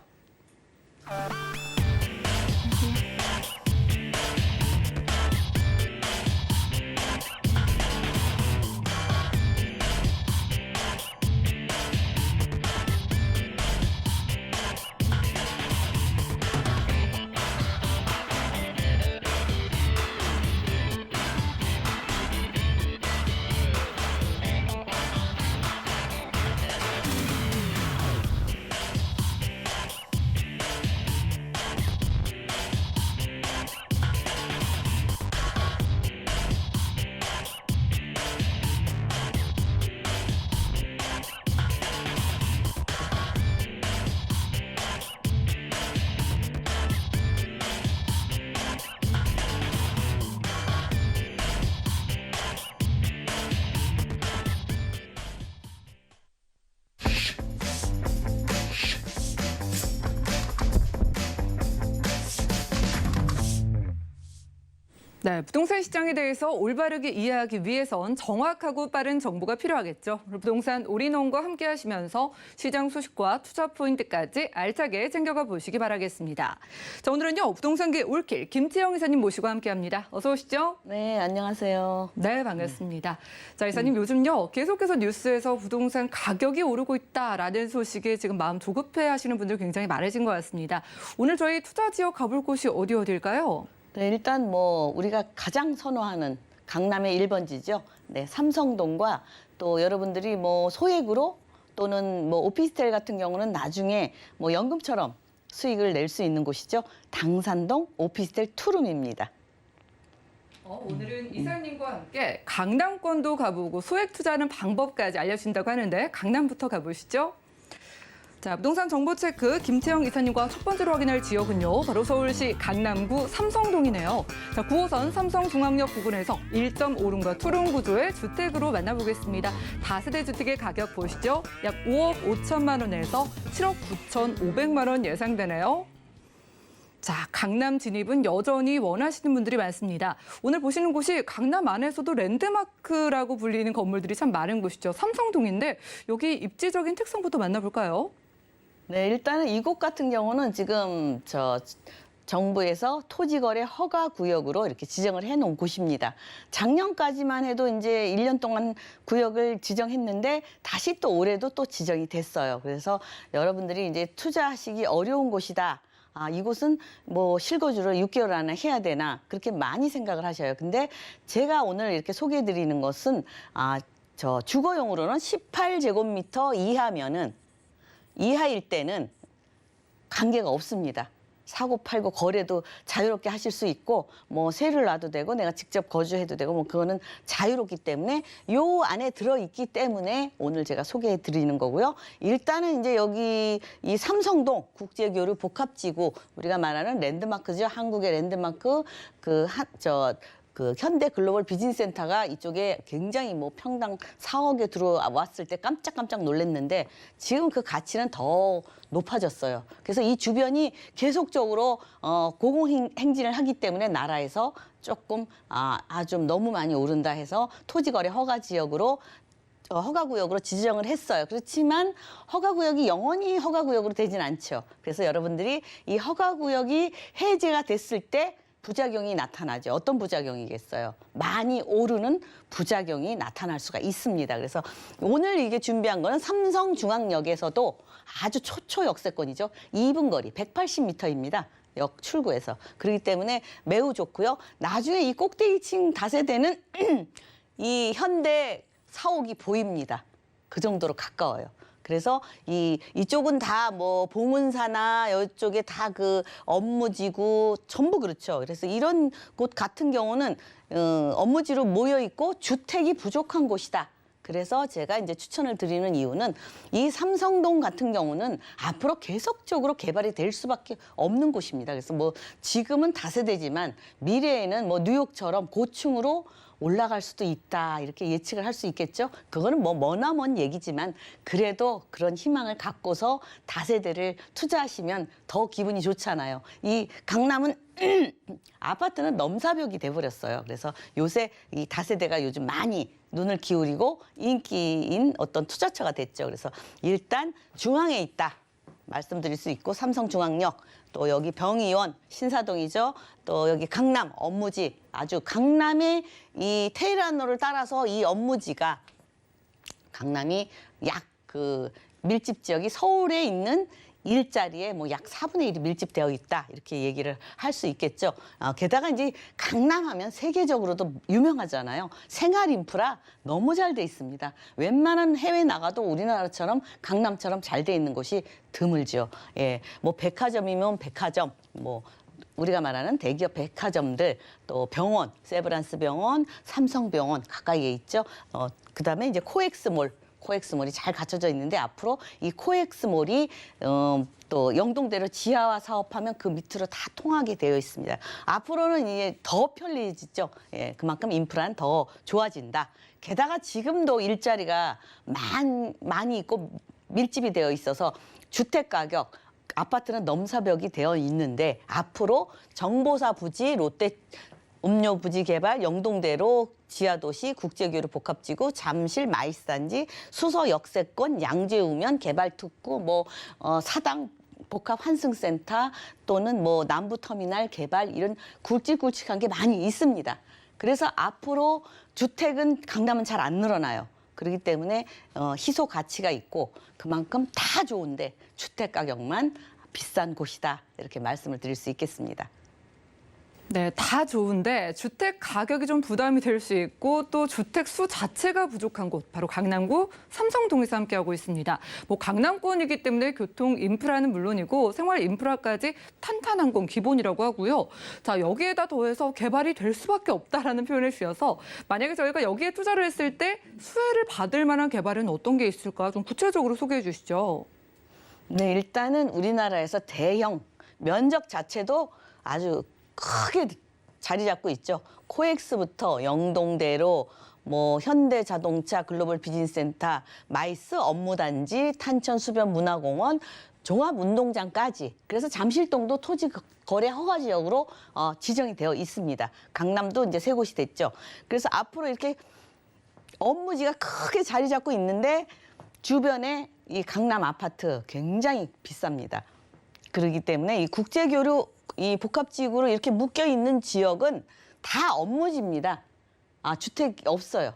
네, 부동산 시장에 대해서 올바르게 이해하기 위해선 정확하고 빠른 정보가 필요하겠죠. 부동산 올인원과 함께 하시면서 시장 소식과 투자 포인트까지 알차게 챙겨가 보시기 바라겠습니다. 자, 오늘은요, 부동산계 올킬 김태영 이사님 모시고 함께합니다. 어서 오시죠. 네, 안녕하세요. 네, 반갑습니다. 자, 이사님 요즘요, 계속해서 뉴스에서 부동산 가격이 오르고 있다라는 소식에 지금 마음 조급해하시는 분들 굉장히 많으신 것 같습니다. 오늘 저희 투자 지역 가볼 곳이 어디일까요? 네, 일단 뭐 우리가 가장 선호하는 강남의 1번지죠. 네, 삼성동과 또 여러분들이 뭐 소액으로 또는 뭐 오피스텔 같은 경우는 나중에 뭐 연금처럼 수익을 낼 수 있는 곳이죠. 당산동 오피스텔 투룸입니다. 오늘은 이사님과 함께 강남권도 가보고 소액 투자하는 방법까지 알려주신다고 하는데 강남부터 가보시죠. 자, 부동산 정보 체크 김태영 이사님과 첫 번째로 확인할 지역은요. 바로 서울시 강남구 삼성동이네요. 자, 9호선 삼성중앙역 부근에서 1.5룸과 투룸 구조의 주택으로 만나보겠습니다. 다세대 주택의 가격 보시죠. 약 5억 5천만 원에서 7억 9천5백만 원 예상되네요. 자, 강남 진입은 여전히 원하시는 분들이 많습니다. 오늘 보시는 곳이 강남 안에서도 랜드마크라고 불리는 건물들이 참 많은 곳이죠. 삼성동인데 여기 입지적인 특성부터 만나볼까요? 네, 일단은 이곳 같은 경우는 지금 정부에서 토지거래 허가 구역으로 이렇게 지정을 해놓은 곳입니다. 작년까지만 해도 이제 1년 동안 구역을 지정했는데 다시 또 올해도 또 지정이 됐어요. 그래서 여러분들이 이제 투자하시기 어려운 곳이다. 아, 이곳은 뭐 실거주를 6개월 안에 해야 되나 그렇게 많이 생각을 하셔요. 근데 제가 오늘 이렇게 소개해 드리는 것은 주거용으로는 18제곱미터 이하일 때는 관계가 없습니다. 사고 팔고 거래도 자유롭게 하실 수 있고 뭐 세를 놔도 되고 내가 직접 거주해도 되고 뭐 그거는 자유롭기 때문에 요 안에 들어있기 때문에 오늘 제가 소개해 드리는 거고요. 일단은 이제 여기 이 삼성동 국제교류 복합지구 우리가 말하는 랜드마크죠. 한국의 랜드마크 그 현대 글로벌 비즈니스센터가 이쪽에 굉장히 뭐 평당 4억에 들어왔을 때 깜짝깜짝 놀랐는데 지금 그 가치는 더 높아졌어요. 그래서 이 주변이 계속적으로 공공행진을 하기 때문에 나라에서 조금 좀 너무 많이 오른다 해서 토지거래 허가구역으로 지정을 했어요. 그렇지만 허가구역이 영원히 허가구역으로 되진 않죠. 그래서 여러분들이 이 허가구역이 해제가 됐을 때 부작용이 나타나죠. 어떤 부작용이겠어요? 많이 오르는 부작용이 나타날 수가 있습니다. 그래서 오늘 이게 준비한 거는 삼성중앙역에서도 아주 초초 역세권이죠. 2분 거리 180m입니다. 역 출구에서. 그렇기 때문에 매우 좋고요. 나중에 이 꼭대기층 다세대는 이 현대 사옥이 보입니다. 그 정도로 가까워요. 그래서 이쪽은 다 뭐 봉은사나 이쪽에 다 그 업무지구 전부 그렇죠. 그래서 이런 곳 같은 경우는 업무지로 모여 있고 주택이 부족한 곳이다. 그래서 제가 이제 추천을 드리는 이유는 이 삼성동 같은 경우는 앞으로 계속적으로 개발이 될 수밖에 없는 곳입니다. 그래서 뭐 지금은 다세대지만 미래에는 뭐 뉴욕처럼 고층으로 올라갈 수도 있다 이렇게 예측을 할 수 있겠죠. 그거는 뭐 머나먼 얘기지만 그래도 그런 희망을 갖고서 다세대를 투자하시면 더 기분이 좋잖아요. 이 강남은 아파트는 넘사벽이 돼버렸어요. 그래서 요새 이 다세대가 요즘 많이 눈을 기울이고 인기인 어떤 투자처가 됐죠. 그래서 일단 중앙에 있다 말씀드릴 수 있고 삼성중앙역 또 여기 병의원 신사동이죠. 또 여기 강남 업무지 아주 강남의 이 테헤란로를 따라서 이 업무지가 강남이 약 그 밀집 지역이 서울에 있는 일자리에 뭐 약 4분의 1이 밀집되어 있다 이렇게 얘기를 할 수 있겠죠. 게다가 이제 강남하면 세계적으로도 유명하잖아요. 생활 인프라 너무 잘 돼 있습니다. 웬만한 해외 나가도 우리나라처럼 강남처럼 잘 돼 있는 곳이 드물죠. 예, 뭐 백화점이면 백화점, 뭐 우리가 말하는 대기업 백화점들, 또 병원, 세브란스 병원, 삼성병원 가까이에 있죠. 그다음에 이제 코엑스몰이 잘 갖춰져 있는데 앞으로 이 코엑스몰이 또 영동대로 지하화 사업하면 그 밑으로 다 통하게 되어 있습니다. 앞으로는 이제 더 편리해지죠. 예, 그만큼 인프라는 더 좋아진다. 게다가 지금도 일자리가 많이 있고 밀집이 되어 있어서 주택 가격 아파트는 넘사벽이 되어 있는데 앞으로 정보사 부지, 롯데 음료 부지 개발, 영동대로 지하도시, 국제교류 복합지구, 잠실 마이스단지, 수서 역세권, 양재우면 개발특구, 사당 복합 환승센터 또는 뭐 남부터미널 개발 이런 굵직굵직한 게 많이 있습니다. 그래서 앞으로 주택은 강남은 잘 안 늘어나요. 그렇기 때문에 희소 가치가 있고 그만큼 다 좋은데 주택 가격만 비싼 곳이다 이렇게 말씀을 드릴 수 있겠습니다. 네, 다 좋은데 주택 가격이 좀 부담이 될 수 있고 또 주택 수 자체가 부족한 곳 바로 강남구 삼성동에서 함께하고 있습니다. 뭐 강남권이기 때문에 교통 인프라는 물론이고 생활 인프라까지 탄탄한 건 기본이라고 하고요. 자, 여기에다 더해서 개발이 될 수밖에 없다라는 표현을 쓰여서 만약에 저희가 여기에 투자를 했을 때 수혜를 받을 만한 개발은 어떤 게 있을까 좀 구체적으로 소개해 주시죠. 네, 일단은 우리나라에서 대형 면적 자체도 아주 크게 자리 잡고 있죠. 코엑스부터 영동대로 뭐 현대자동차 글로벌 비즈니스센터, 마이스 업무단지, 탄천수변문화공원, 종합운동장까지. 그래서 잠실동도 토지 거래 허가 지역으로 지정이 되어 있습니다. 강남도 이제 세 곳이 됐죠. 그래서 앞으로 이렇게 업무지가 크게 자리 잡고 있는데 주변에 이 강남 아파트 굉장히 비쌉니다. 그렇기 때문에 이 국제교류 이 복합지구로 이렇게 묶여 있는 지역은 다 업무지입니다. 주택이 없어요.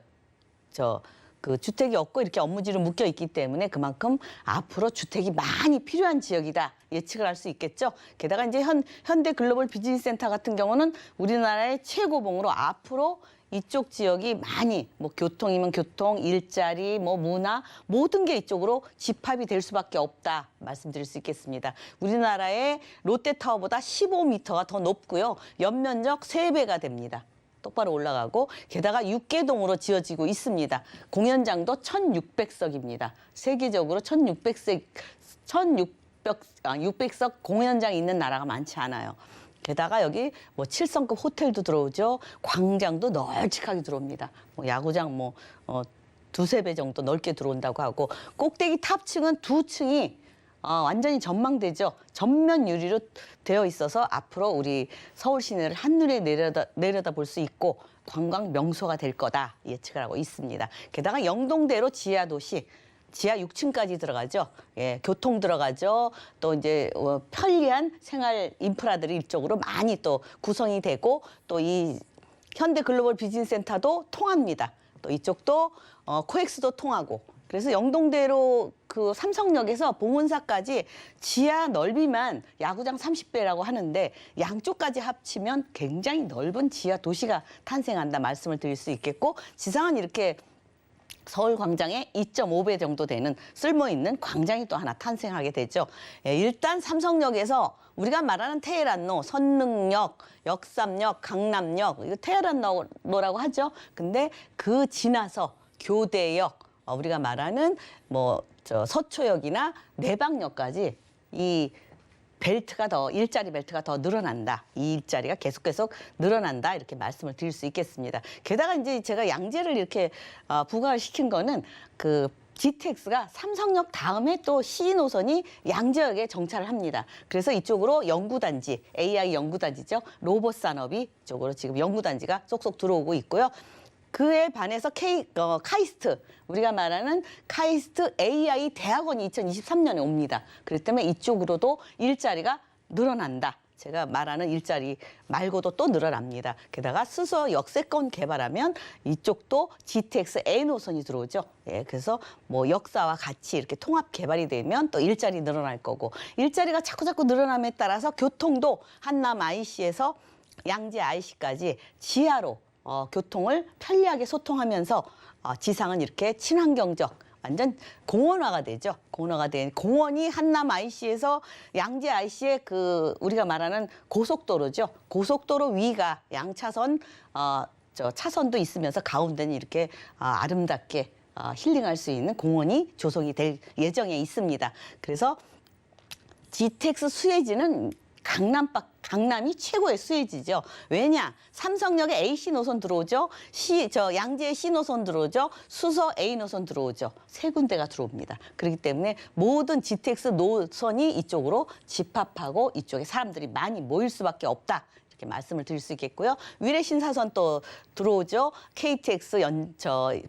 그 주택이 없고 이렇게 업무지로 묶여 있기 때문에 그만큼 앞으로 주택이 많이 필요한 지역이다 예측을 할 수 있겠죠. 게다가 이제 현대 글로벌 비즈니스센터 같은 경우는 우리나라의 최고봉으로 앞으로 이쪽 지역이 많이 뭐 교통이면 교통, 일자리, 뭐 문화 모든 게 이쪽으로 집합이 될 수밖에 없다 말씀드릴 수 있겠습니다. 우리나라의 롯데타워보다 15m가 더 높고요. 연면적 3배가 됩니다. 똑바로 올라가고 게다가 6개동으로 지어지고 있습니다. 공연장도 1,600석입니다. 세계적으로 600석 공연장이 있는 나라가 많지 않아요. 게다가 여기 뭐 7성급 호텔도 들어오죠. 광장도 널찍하게 들어옵니다. 뭐 야구장 두세 배 정도 넓게 들어온다고 하고 꼭대기 탑층은 2층이 완전히 전망대죠. 전면 유리로 되어 있어서 앞으로 우리 서울 시내를 한눈에 내려다 볼 수 있고 관광 명소가 될 거다 예측을 하고 있습니다. 게다가 영동대로 지하도시 지하 6층까지 들어가죠. 예, 교통 들어가죠. 또 이제 편리한 생활 인프라들이 이쪽으로 많이 또 구성이 되고 또 이 현대 글로벌 비즈니스센터도 통합니다. 또 이쪽도 코엑스도 통하고. 그래서 영동대로 그 삼성역에서 봉은사까지 지하 넓이만 야구장 30배라고 하는데 양쪽까지 합치면 굉장히 넓은 지하 도시가 탄생한다 말씀을 드릴 수 있겠고 지상은 이렇게 서울광장의 2.5배 정도 되는 쓸모있는 광장이 또 하나 탄생하게 되죠. 예, 일단 삼성역에서 우리가 말하는 테헤란로, 선릉역, 역삼역, 강남역, 이거 테헤란로라고 하죠. 근데 그 지나서 교대역, 우리가 말하는 서초역이나 내방역까지 이 일자리 벨트가 더 늘어난다. 이 일자리가 계속 늘어난다. 이렇게 말씀을 드릴 수 있겠습니다. 게다가 이제 제가 양재를 이렇게 부과를 시킨 거는 그 GTX가 삼성역 다음에 또 C 노선이 양재역에 정차를 합니다. 그래서 이쪽으로 연구단지, AI 연구단지죠. 로봇 산업이 이쪽으로 지금 연구단지가 쏙쏙 들어오고 있고요. 그에 반해서 카이스트, 우리가 말하는 카이스트 AI 대학원이 2023년에 옵니다. 그렇기 때문에 이쪽으로도 일자리가 늘어난다. 제가 말하는 일자리 말고도 또 늘어납니다. 게다가 수서 역세권 개발하면 이쪽도 GTX A 노선이 들어오죠. 예, 그래서 뭐 역사와 같이 이렇게 통합 개발이 되면 또 일자리 늘어날 거고, 일자리가 자꾸 늘어남에 따라서 교통도 한남 IC에서 양재 IC까지 지하로 교통을 편리하게 소통하면서 지상은 이렇게 친환경적 완전 공원화가 되죠. 공원화가 된 공원이 한남 IC에서 양재 IC의 그 우리가 말하는 고속도로죠. 고속도로 위가 양차선 차선도 있으면서 가운데는 이렇게 아름답게 힐링할 수 있는 공원이 조성이 될 예정에 있습니다. 그래서 GTX 수혜지는 강남이 최고의 수혜지죠. 왜냐? 삼성역에 AC 노선 들어오죠. 양재에 C 노선 들어오죠. 수서 A 노선 들어오죠. 세 군데가 들어옵니다. 그렇기 때문에 모든 GTX 노선이 이쪽으로 집합하고 이쪽에 사람들이 많이 모일 수밖에 없다. 이렇게 말씀을 드릴 수 있겠고요. 위례 신사선 또 들어오죠. KTX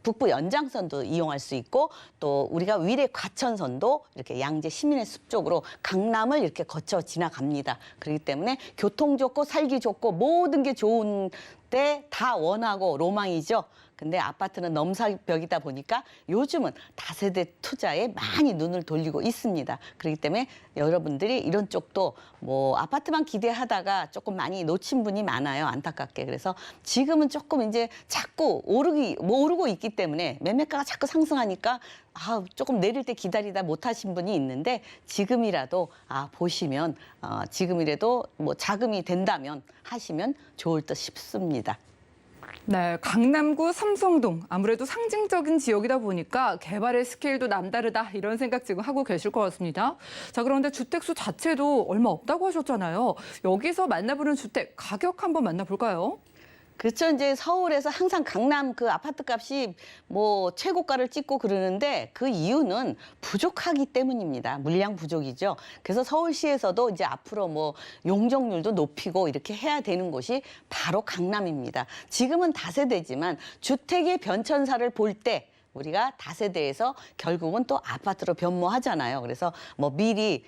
북부 연장선도 이용할 수 있고, 또 우리가 위례 과천선도 이렇게 양재 시민의 숲 쪽으로 강남을 이렇게 거쳐 지나갑니다. 그렇기 때문에 교통 좋고 살기 좋고 모든 게 좋은데 다 원하고 로망이죠. 근데 아파트는 넘사벽이다 보니까 요즘은 다세대 투자에 많이 눈을 돌리고 있습니다. 그렇기 때문에 여러분들이 이런 쪽도 뭐 아파트만 기대하다가 조금 많이 놓친 분이 많아요. 안타깝게. 그래서 지금은 조금 이제 자꾸 오르고 있기 때문에 매매가가 자꾸 상승하니까 조금 내릴 때 기다리다 못하신 분이 있는데, 지금이라도 보시면 지금이라도 뭐 자금이 된다면 하시면 좋을 듯 싶습니다. 네, 강남구 삼성동 아무래도 상징적인 지역이다 보니까 개발의 스케일도 남다르다 이런 생각 지금 하고 계실 것 같습니다. 자, 그런데 주택수 자체도 얼마 없다고 하셨잖아요. 여기서 만나보는 주택 가격 한번 만나볼까요? 그렇죠. 이제 서울에서 항상 강남 그 아파트 값이 뭐 최고가를 찍고 그러는데 그 이유는 부족하기 때문입니다. 물량 부족이죠. 그래서 서울시에서도 이제 앞으로 뭐 용적률도 높이고 이렇게 해야 되는 곳이 바로 강남입니다. 지금은 다세대지만 주택의 변천사를 볼 때 우리가 다세대에서 결국은 또 아파트로 변모하잖아요. 그래서 뭐 미리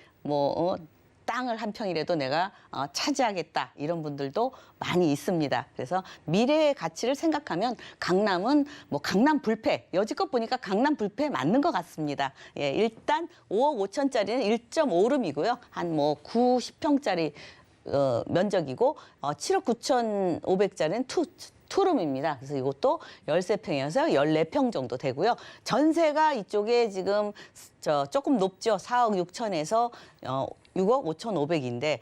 땅을 한 평이라도 내가 차지하겠다, 이런 분들도 많이 있습니다. 그래서 미래의 가치를 생각하면 강남은 뭐 강남 불패, 여지껏 보니까 강남 불패 맞는 것 같습니다. 예, 일단 5억 5천짜리는 1.5룸이고요. 한 뭐 9, 10평짜리 면적이고 7억 9,500짜리는 투룸입니다. 그래서 이것도 13평이어서 14평 정도 되고요. 전세가 이쪽에 지금 조금 높죠. 4억 6천에서 6억 5,500인데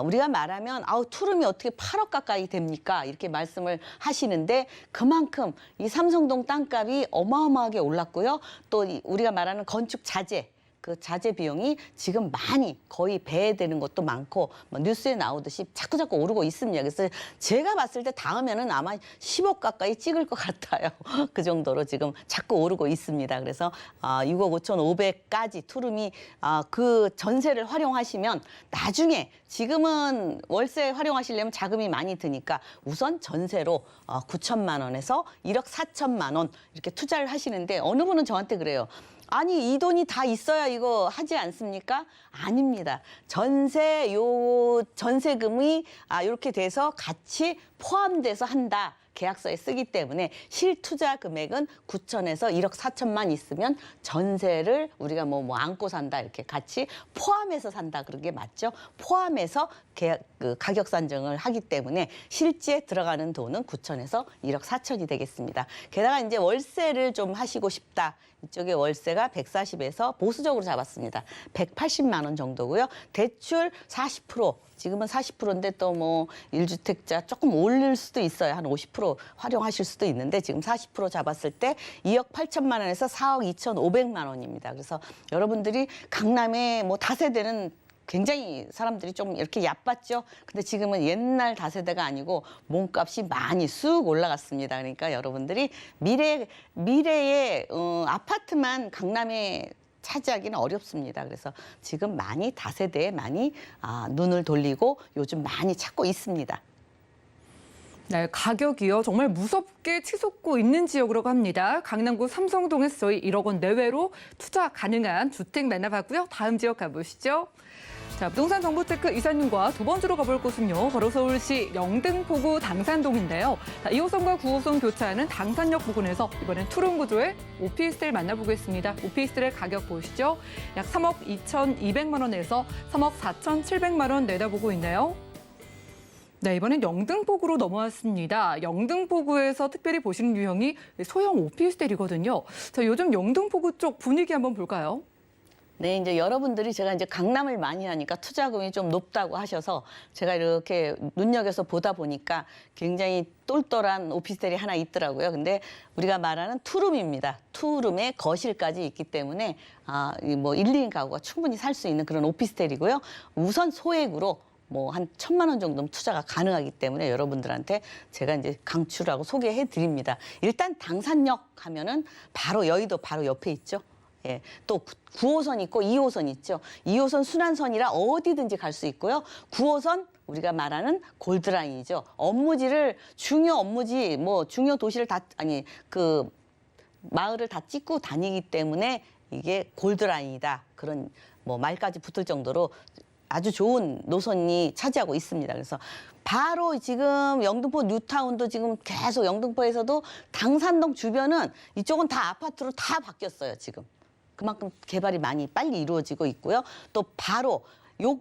우리가 말하면 투룸이 어떻게 8억 가까이 됩니까? 이렇게 말씀을 하시는데, 그만큼 이 삼성동 땅값이 어마어마하게 올랐고요. 또 우리가 말하는 건축 자재, 그 자재 비용이 지금 많이 거의 배되는 것도 많고 뉴스에 나오듯이 자꾸 오르고 있습니다. 그래서 제가 봤을 때 다음에는 아마 10억 가까이 찍을 것 같아요. 그 정도로 지금 자꾸 오르고 있습니다. 그래서 6억 5,500까지 투룸이 그 전세를 활용하시면 나중에, 지금은 월세 활용하시려면 자금이 많이 드니까 우선 전세로 9천만 원에서 1억 4천만 원 이렇게 투자를 하시는데, 어느 분은 저한테 그래요. 아니, 이 돈이 다 있어야 이거 하지 않습니까? 아닙니다. 전세금이 이렇게 돼서 같이 포함돼서 한다. 계약서에 쓰기 때문에 실투자 금액은 9천에서 1억 4천만 있으면 전세를 우리가 뭐 안고 산다, 이렇게 같이 포함해서 산다, 그런 게 맞죠? 포함해서 가격 산정을 하기 때문에 실제 들어가는 돈은 9천에서 1억 4천이 되겠습니다. 게다가 이제 월세를 좀 하시고 싶다. 이쪽에 월세가 140에서 보수적으로 잡았습니다. 180만 원 정도고요. 대출 40%, 지금은 40%인데 또 뭐 1주택자 조금 올릴 수도 있어요. 한 50% 활용하실 수도 있는데 지금 40% 잡았을 때 2억 8천만 원에서 4억 2,500만 원입니다. 그래서 여러분들이 강남에 뭐 다세대는 굉장히 사람들이 좀 이렇게 얕봤죠. 근데 지금은 옛날 다세대가 아니고 몸값이 많이 쑥 올라갔습니다. 그러니까 여러분들이 미래의 아파트만 강남에 차지하기는 어렵습니다. 그래서 지금 많이 다세대에 많이 눈을 돌리고 요즘 많이 찾고 있습니다. 네, 가격이요. 정말 무섭게 치솟고 있는 지역이라고 합니다. 강남구 삼성동에서 저희 1억 원 내외로 투자 가능한 주택 만나봤고요. 다음 지역 가보시죠. 자, 부동산 정보체크 이사님과 두 번째로 가볼 곳은요. 바로 서울시 영등포구 당산동인데요. 자, 2호선과 9호선 교차하는 당산역 부근에서 이번엔 투룸 구조의 오피스텔 만나보겠습니다. 오피스텔의 가격 보시죠. 약 3억 2,200만 원에서 3억 4,700만 원 내다보고 있네요. 네, 이번엔 영등포구로 넘어왔습니다. 영등포구에서 특별히 보시는 유형이 소형 오피스텔이거든요. 자, 요즘 영등포구 쪽 분위기 한번 볼까요? 네, 이제 여러분들이 제가 이제 강남을 많이 하니까 투자금이 좀 높다고 하셔서 제가 이렇게 눈여겨서 보다 보니까 굉장히 똘똘한 오피스텔이 하나 있더라고요. 근데 우리가 말하는 투룸입니다. 투룸에 거실까지 있기 때문에 뭐 1, 2인 가구가 충분히 살 수 있는 그런 오피스텔이고요. 우선 소액으로 뭐 한 1,000만 원 정도면 투자가 가능하기 때문에 여러분들한테 제가 이제 강추라고 소개해 드립니다. 일단 당산역 하면은 바로 여의도 바로 옆에 있죠. 예, 또 9호선 있고 2호선 있죠. 2호선 순환선이라 어디든지 갈 수 있고요. 9호선 우리가 말하는 골드라인이죠. 업무지를 중요 업무지 뭐 중요 도시를 그 마을을 다 찍고 다니기 때문에 이게 골드라인이다. 그런 뭐 말까지 붙을 정도로 아주 좋은 노선이 차지하고 있습니다. 그래서 바로 지금 영등포 뉴타운도 지금 계속 영등포에서도 당산동 주변은 이쪽은 다 아파트로 다 바뀌었어요, 지금. 그만큼 개발이 많이 빨리 이루어지고 있고요. 또 바로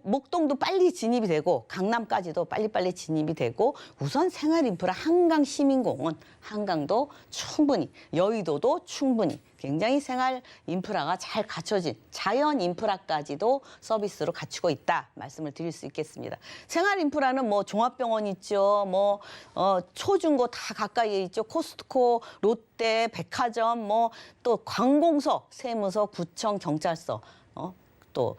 목동도 빨리 진입이 되고 강남까지도 빨리빨리 진입이 되고 우선 생활인프라 한강시민공원, 한강도 충분히, 여의도도 충분히 굉장히 생활인프라가 잘 갖춰진 자연인프라까지도 서비스로 갖추고 있다 말씀을 드릴 수 있겠습니다. 생활인프라는 뭐 종합병원 있죠. 뭐 초중고 다 가까이에 있죠. 코스트코, 롯데, 백화점, 뭐 또 관공서, 세무서, 구청, 경찰서, 또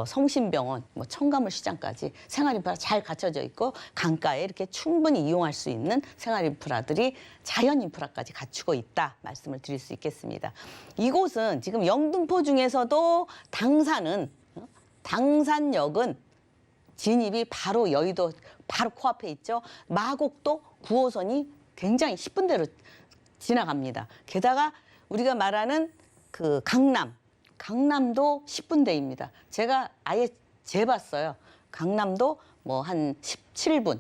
성심병원, 뭐 청가물 시장까지 생활인프라 잘 갖춰져 있고 강가에 이렇게 충분히 이용할 수 있는 생활인프라들이 자연인프라까지 갖추고 있다 말씀을 드릴 수 있겠습니다. 이곳은 지금 영등포 중에서도 당산역은 진입이 바로 여의도 바로 코앞에 있죠. 마곡도 9호선이 굉장히 10분대로 지나갑니다. 게다가 우리가 말하는 그 강남도 10분대입니다. 제가 아예 재봤어요. 강남도 뭐 한 17분,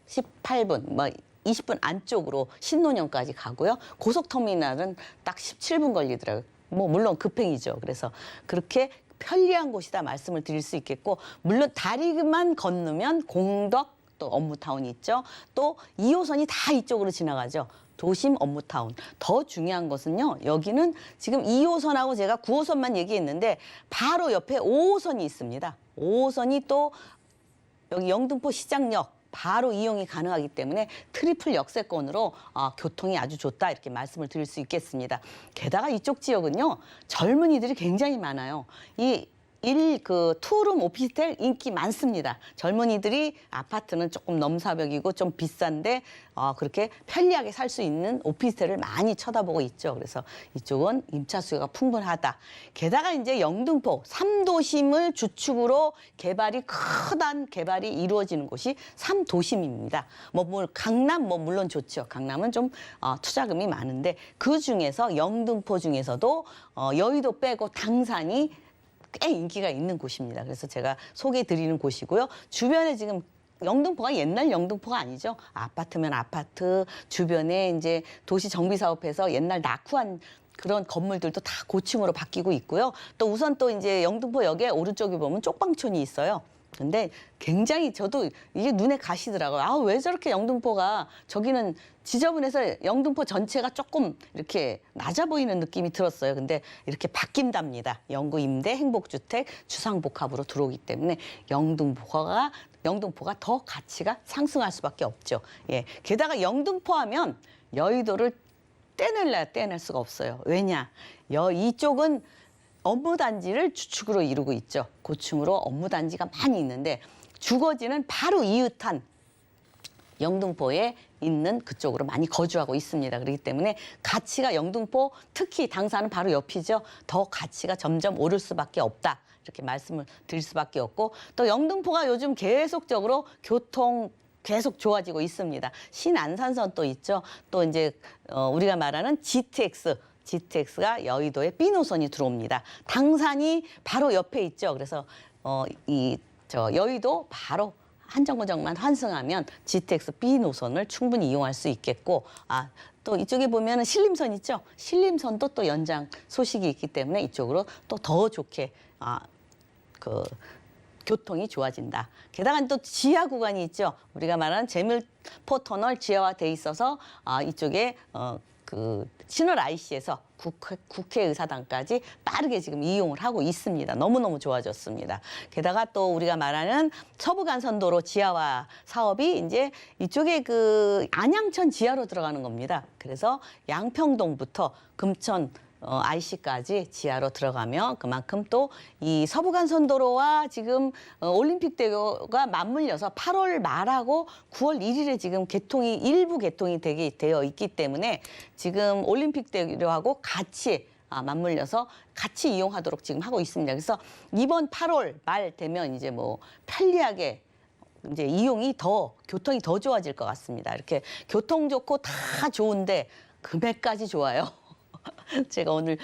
18분, 뭐 20분 안쪽으로 신논현까지 가고요. 고속터미널은 딱 17분 걸리더라고요. 뭐 물론 급행이죠. 그래서 그렇게 편리한 곳이다 말씀을 드릴 수 있겠고 물론 다리만 건너면 공덕 또 업무타운이 있죠. 또 2호선이 다 이쪽으로 지나가죠. 도심 업무타운. 더 중요한 것은요. 여기는 지금 2호선하고 제가 9호선만 얘기했는데 바로 옆에 5호선이 있습니다. 5호선이 또 여기 영등포 시장역 바로 이용이 가능하기 때문에 트리플 역세권으로 교통이 아주 좋다 이렇게 말씀을 드릴 수 있겠습니다. 게다가 이쪽 지역은요. 젊은이들이 굉장히 많아요. 투룸 오피스텔 인기 많습니다. 젊은이들이 아파트는 조금 넘사벽이고 좀 비싼데 그렇게 편리하게 살 수 있는 오피스텔을 많이 쳐다보고 있죠. 그래서 이쪽은 임차 수요가 풍부하다. 게다가 이제 영등포 3도심을 주축으로 크단 개발이 이루어지는 곳이 3도심입니다. 강남 물론 좋죠. 강남은 좀 투자금이 많은데 그 중에서 영등포 중에서도 여의도 빼고 당산이 꽤 인기가 있는 곳입니다. 그래서 제가 소개해드리는 곳이고요. 주변에 지금 영등포가 옛날 영등포가 아니죠. 아파트면 아파트, 주변에 이제 도시 정비 사업해서 옛날 낙후한 그런 건물들도 다 고층으로 바뀌고 있고요. 또 우선 또 이제 영등포역에 오른쪽에 보면 쪽방촌이 있어요. 근데 굉장히 저도 이게 눈에 가시더라고요. 왜 저렇게 영등포가 저기는 지저분해서 영등포 전체가 조금 이렇게 낮아 보이는 느낌이 들었어요. 근데 이렇게 바뀐답니다. 영구 임대, 행복주택, 주상복합으로 들어오기 때문에 영등포가 더 가치가 상승할 수밖에 없죠. 예. 게다가 영등포 하면 여의도를 떼낼 수가 없어요. 왜냐? 이쪽은 업무단지를 주축으로 이루고 있죠. 고층으로 업무단지가 많이 있는데 주거지는 바로 이웃한 영등포에 있는 그쪽으로 많이 거주하고 있습니다. 그렇기 때문에 가치가 영등포 특히 당사는 바로 옆이죠. 더 가치가 점점 오를 수밖에 없다. 이렇게 말씀을 드릴 수밖에 없고 또 영등포가 요즘 계속적으로 교통 계속 좋아지고 있습니다. 신안산선 또 있죠. 또 이제 우리가 말하는 GTX가 여의도에 B 노선이 들어옵니다. 당산이 바로 옆에 있죠. 그래서 여의도 바로 한 정거장만 환승하면 GTX B 노선을 충분히 이용할 수 있겠고, 또 이쪽에 보면은 신림선 있죠. 신림선도 또 연장 소식이 있기 때문에 이쪽으로 또 더 좋게 교통이 좋아진다. 게다가 또 지하 구간이 있죠. 우리가 말하는 제물포 터널 지하화돼 있어서 이쪽에 신월 IC에서 국회의사당까지 빠르게 지금 이용을 하고 있습니다. 너무너무 좋아졌습니다. 게다가 또 우리가 말하는 서부간선도로 지하화 사업이 이제 이쪽에 안양천 지하로 들어가는 겁니다. 그래서 양평동부터 금천 IC까지 지하로 들어가며 그만큼 또 이 서부간선도로와 지금 올림픽대교가 맞물려서 8월 말하고 9월 1일에 지금 일부 개통이 되어 있기 때문에 지금 올림픽대교하고 같이 맞물려서 같이 이용하도록 지금 하고 있습니다. 그래서 이번 8월 말 되면 이제 편리하게 이제 교통이 더 좋아질 것 같습니다. 이렇게 교통 좋고 다 좋은데 금액까지 좋아요. 제가 오늘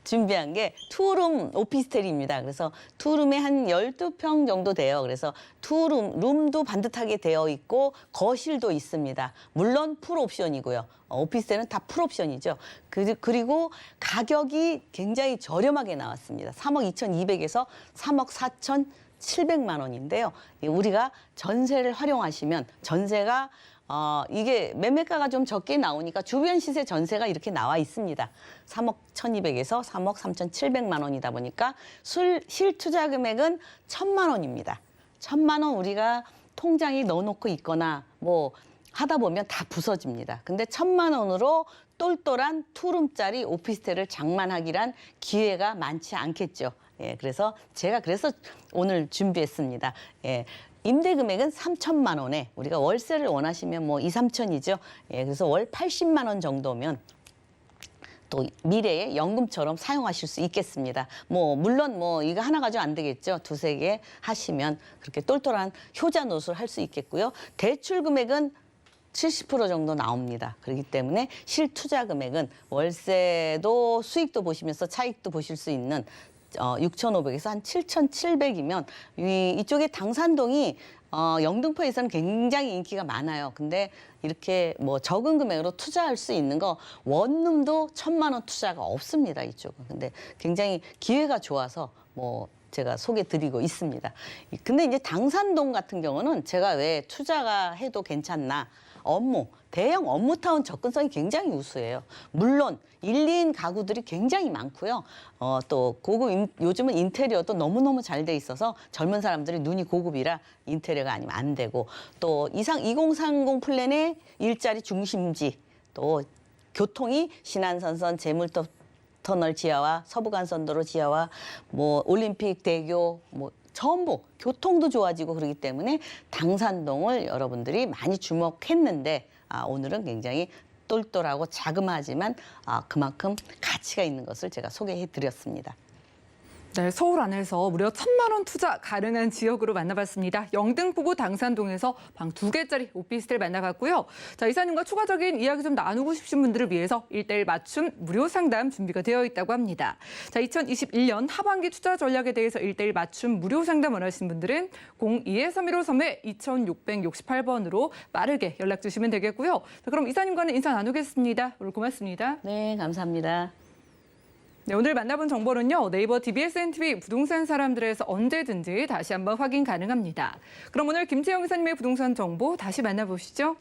준비한 게 투룸 오피스텔입니다. 그래서 투룸에 한 12평 정도 돼요. 그래서 룸도 반듯하게 되어 있고 거실도 있습니다. 물론 풀옵션이고요. 오피스텔은 다 풀옵션이죠. 그리고 가격이 굉장히 저렴하게 나왔습니다. 3억 2,200에서 3억 4,700만 원인데요. 우리가 전세를 활용하시면 전세가 이게 매매가가 좀 적게 나오니까 주변 시세 전세가 이렇게 나와 있습니다. 3억 1,200에서 3억 3,700만 원이다 보니까 실투자 금액은 1,000만 원입니다. 1,000만 원 우리가 통장에 넣어놓고 있거나 하다 보면 다 부서집니다. 근데 1,000만 원으로 똘똘한 투룸짜리 오피스텔을 장만하기란 기회가 많지 않겠죠. 그래서 제가 오늘 준비했습니다. 임대 금액은 3,000만 원에 우리가 월세를 원하시면 2, 3천이죠. 그래서 월 80만 원 정도면 또 미래에 연금처럼 사용하실 수 있겠습니다. 물론 이거 하나 가지고 안 되겠죠. 두세 개 하시면 그렇게 똘똘한 효자 노릇을 할 수 있겠고요. 대출 금액은 70% 정도 나옵니다. 그렇기 때문에 실투자 금액은 월세도 수익도 보시면서 차익도 보실 수 있는 6,500에서 한 7,700이면 이쪽에 당산동이 영등포에서는 굉장히 인기가 많아요. 근데 이렇게 적은 금액으로 투자할 수 있는 거 원룸도 1,000만 원 투자가 없습니다. 이쪽은. 근데 굉장히 기회가 좋아서 제가 소개드리고 있습니다. 근데 이제 당산동 같은 경우는 제가 왜 투자가 해도 괜찮나? 대형 업무타운 접근성이 굉장히 우수해요. 물론 1, 2인 가구들이 굉장히 많고요. 또 요즘은 인테리어도 너무너무 잘 돼 있어서 젊은 사람들이 눈이 고급이라 인테리어가 아니면 안 되고 또 2030 플랜의 일자리 중심지 또 교통이 신안선선 제물터널 지하와 서부간선도로 지하와 올림픽 대교 전부 교통도 좋아지고 그러기 때문에 당산동을 여러분들이 많이 주목했는데 오늘은 굉장히 똘똘하고 자그마하지만 그만큼 가치가 있는 것을 제가 소개해드렸습니다. 네, 서울 안에서 무려 1,000만 원 투자 가능한 지역으로 만나봤습니다. 영등포구 당산동에서 방 2개짜리 오피스텔 만나봤고요. 자, 이사님과 추가적인 이야기 좀 나누고 싶으신 분들을 위해서 1:1 맞춤 무료 상담 준비가 되어 있다고 합니다. 자, 2021년 하반기 투자 전략에 대해서 1:1 맞춤 무료 상담 원하시는 분들은 02-315-2668번으로 빠르게 연락 주시면 되겠고요. 자, 그럼 이사님과는 인사 나누겠습니다. 오늘 고맙습니다. 네, 감사합니다. 네, 오늘 만나본 정보는요. 네이버 DBSNTV 부동산 사람들에서 언제든지 다시 한번 확인 가능합니다. 그럼 오늘 김채영 이사님의 부동산 정보 다시 만나보시죠.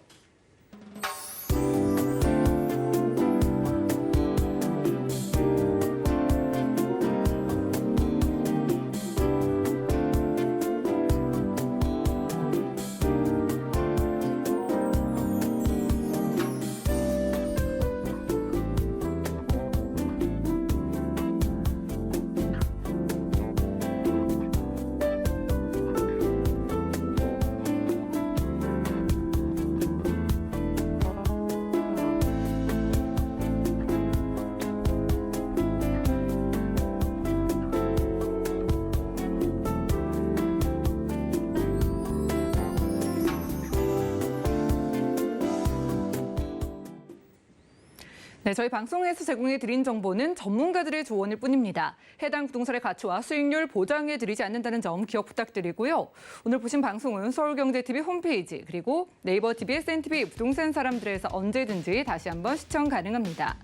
저희 방송에서 제공해 드린 정보는 전문가들의 조언일 뿐입니다. 해당 부동산의 가치와 수익률 보장해 드리지 않는다는 점 기억 부탁드리고요. 오늘 보신 방송은 서울경제TV 홈페이지 그리고 네이버 TV, SNTV 부동산 사람들에서 언제든지 다시 한번 시청 가능합니다.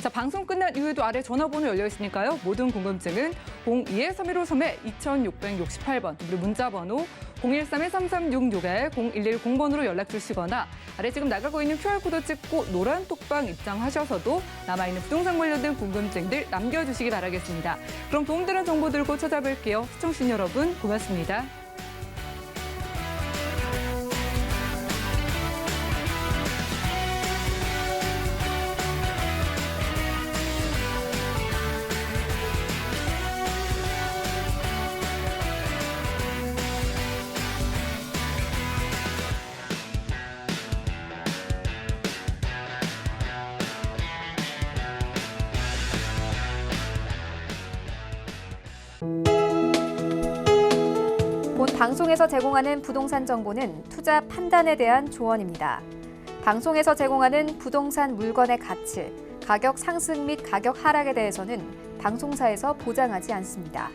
자, 방송 끝난 이후에도 아래 전화번호 열려 있으니까요. 모든 궁금증은 02-3153-2668번 그리고 문자번호 013-3366-0110번으로 연락 주시거나 아래 지금 나가고 있는 QR코드 찍고 노란 톡방 입장하셔서도 남아있는 부동산 관련된 궁금증들 남겨주시기 바라겠습니다. 그럼 도움되는 정보 들고 찾아뵐게요. 시청자 여러분 고맙습니다. 본 방송에서 제공하는 부동산 정보는 투자 판단에 대한 조언입니다. 방송에서 제공하는 부동산 물건의 가치, 가격 상승 및 가격 하락에 대해서는 방송사에서 보장하지 않습니다.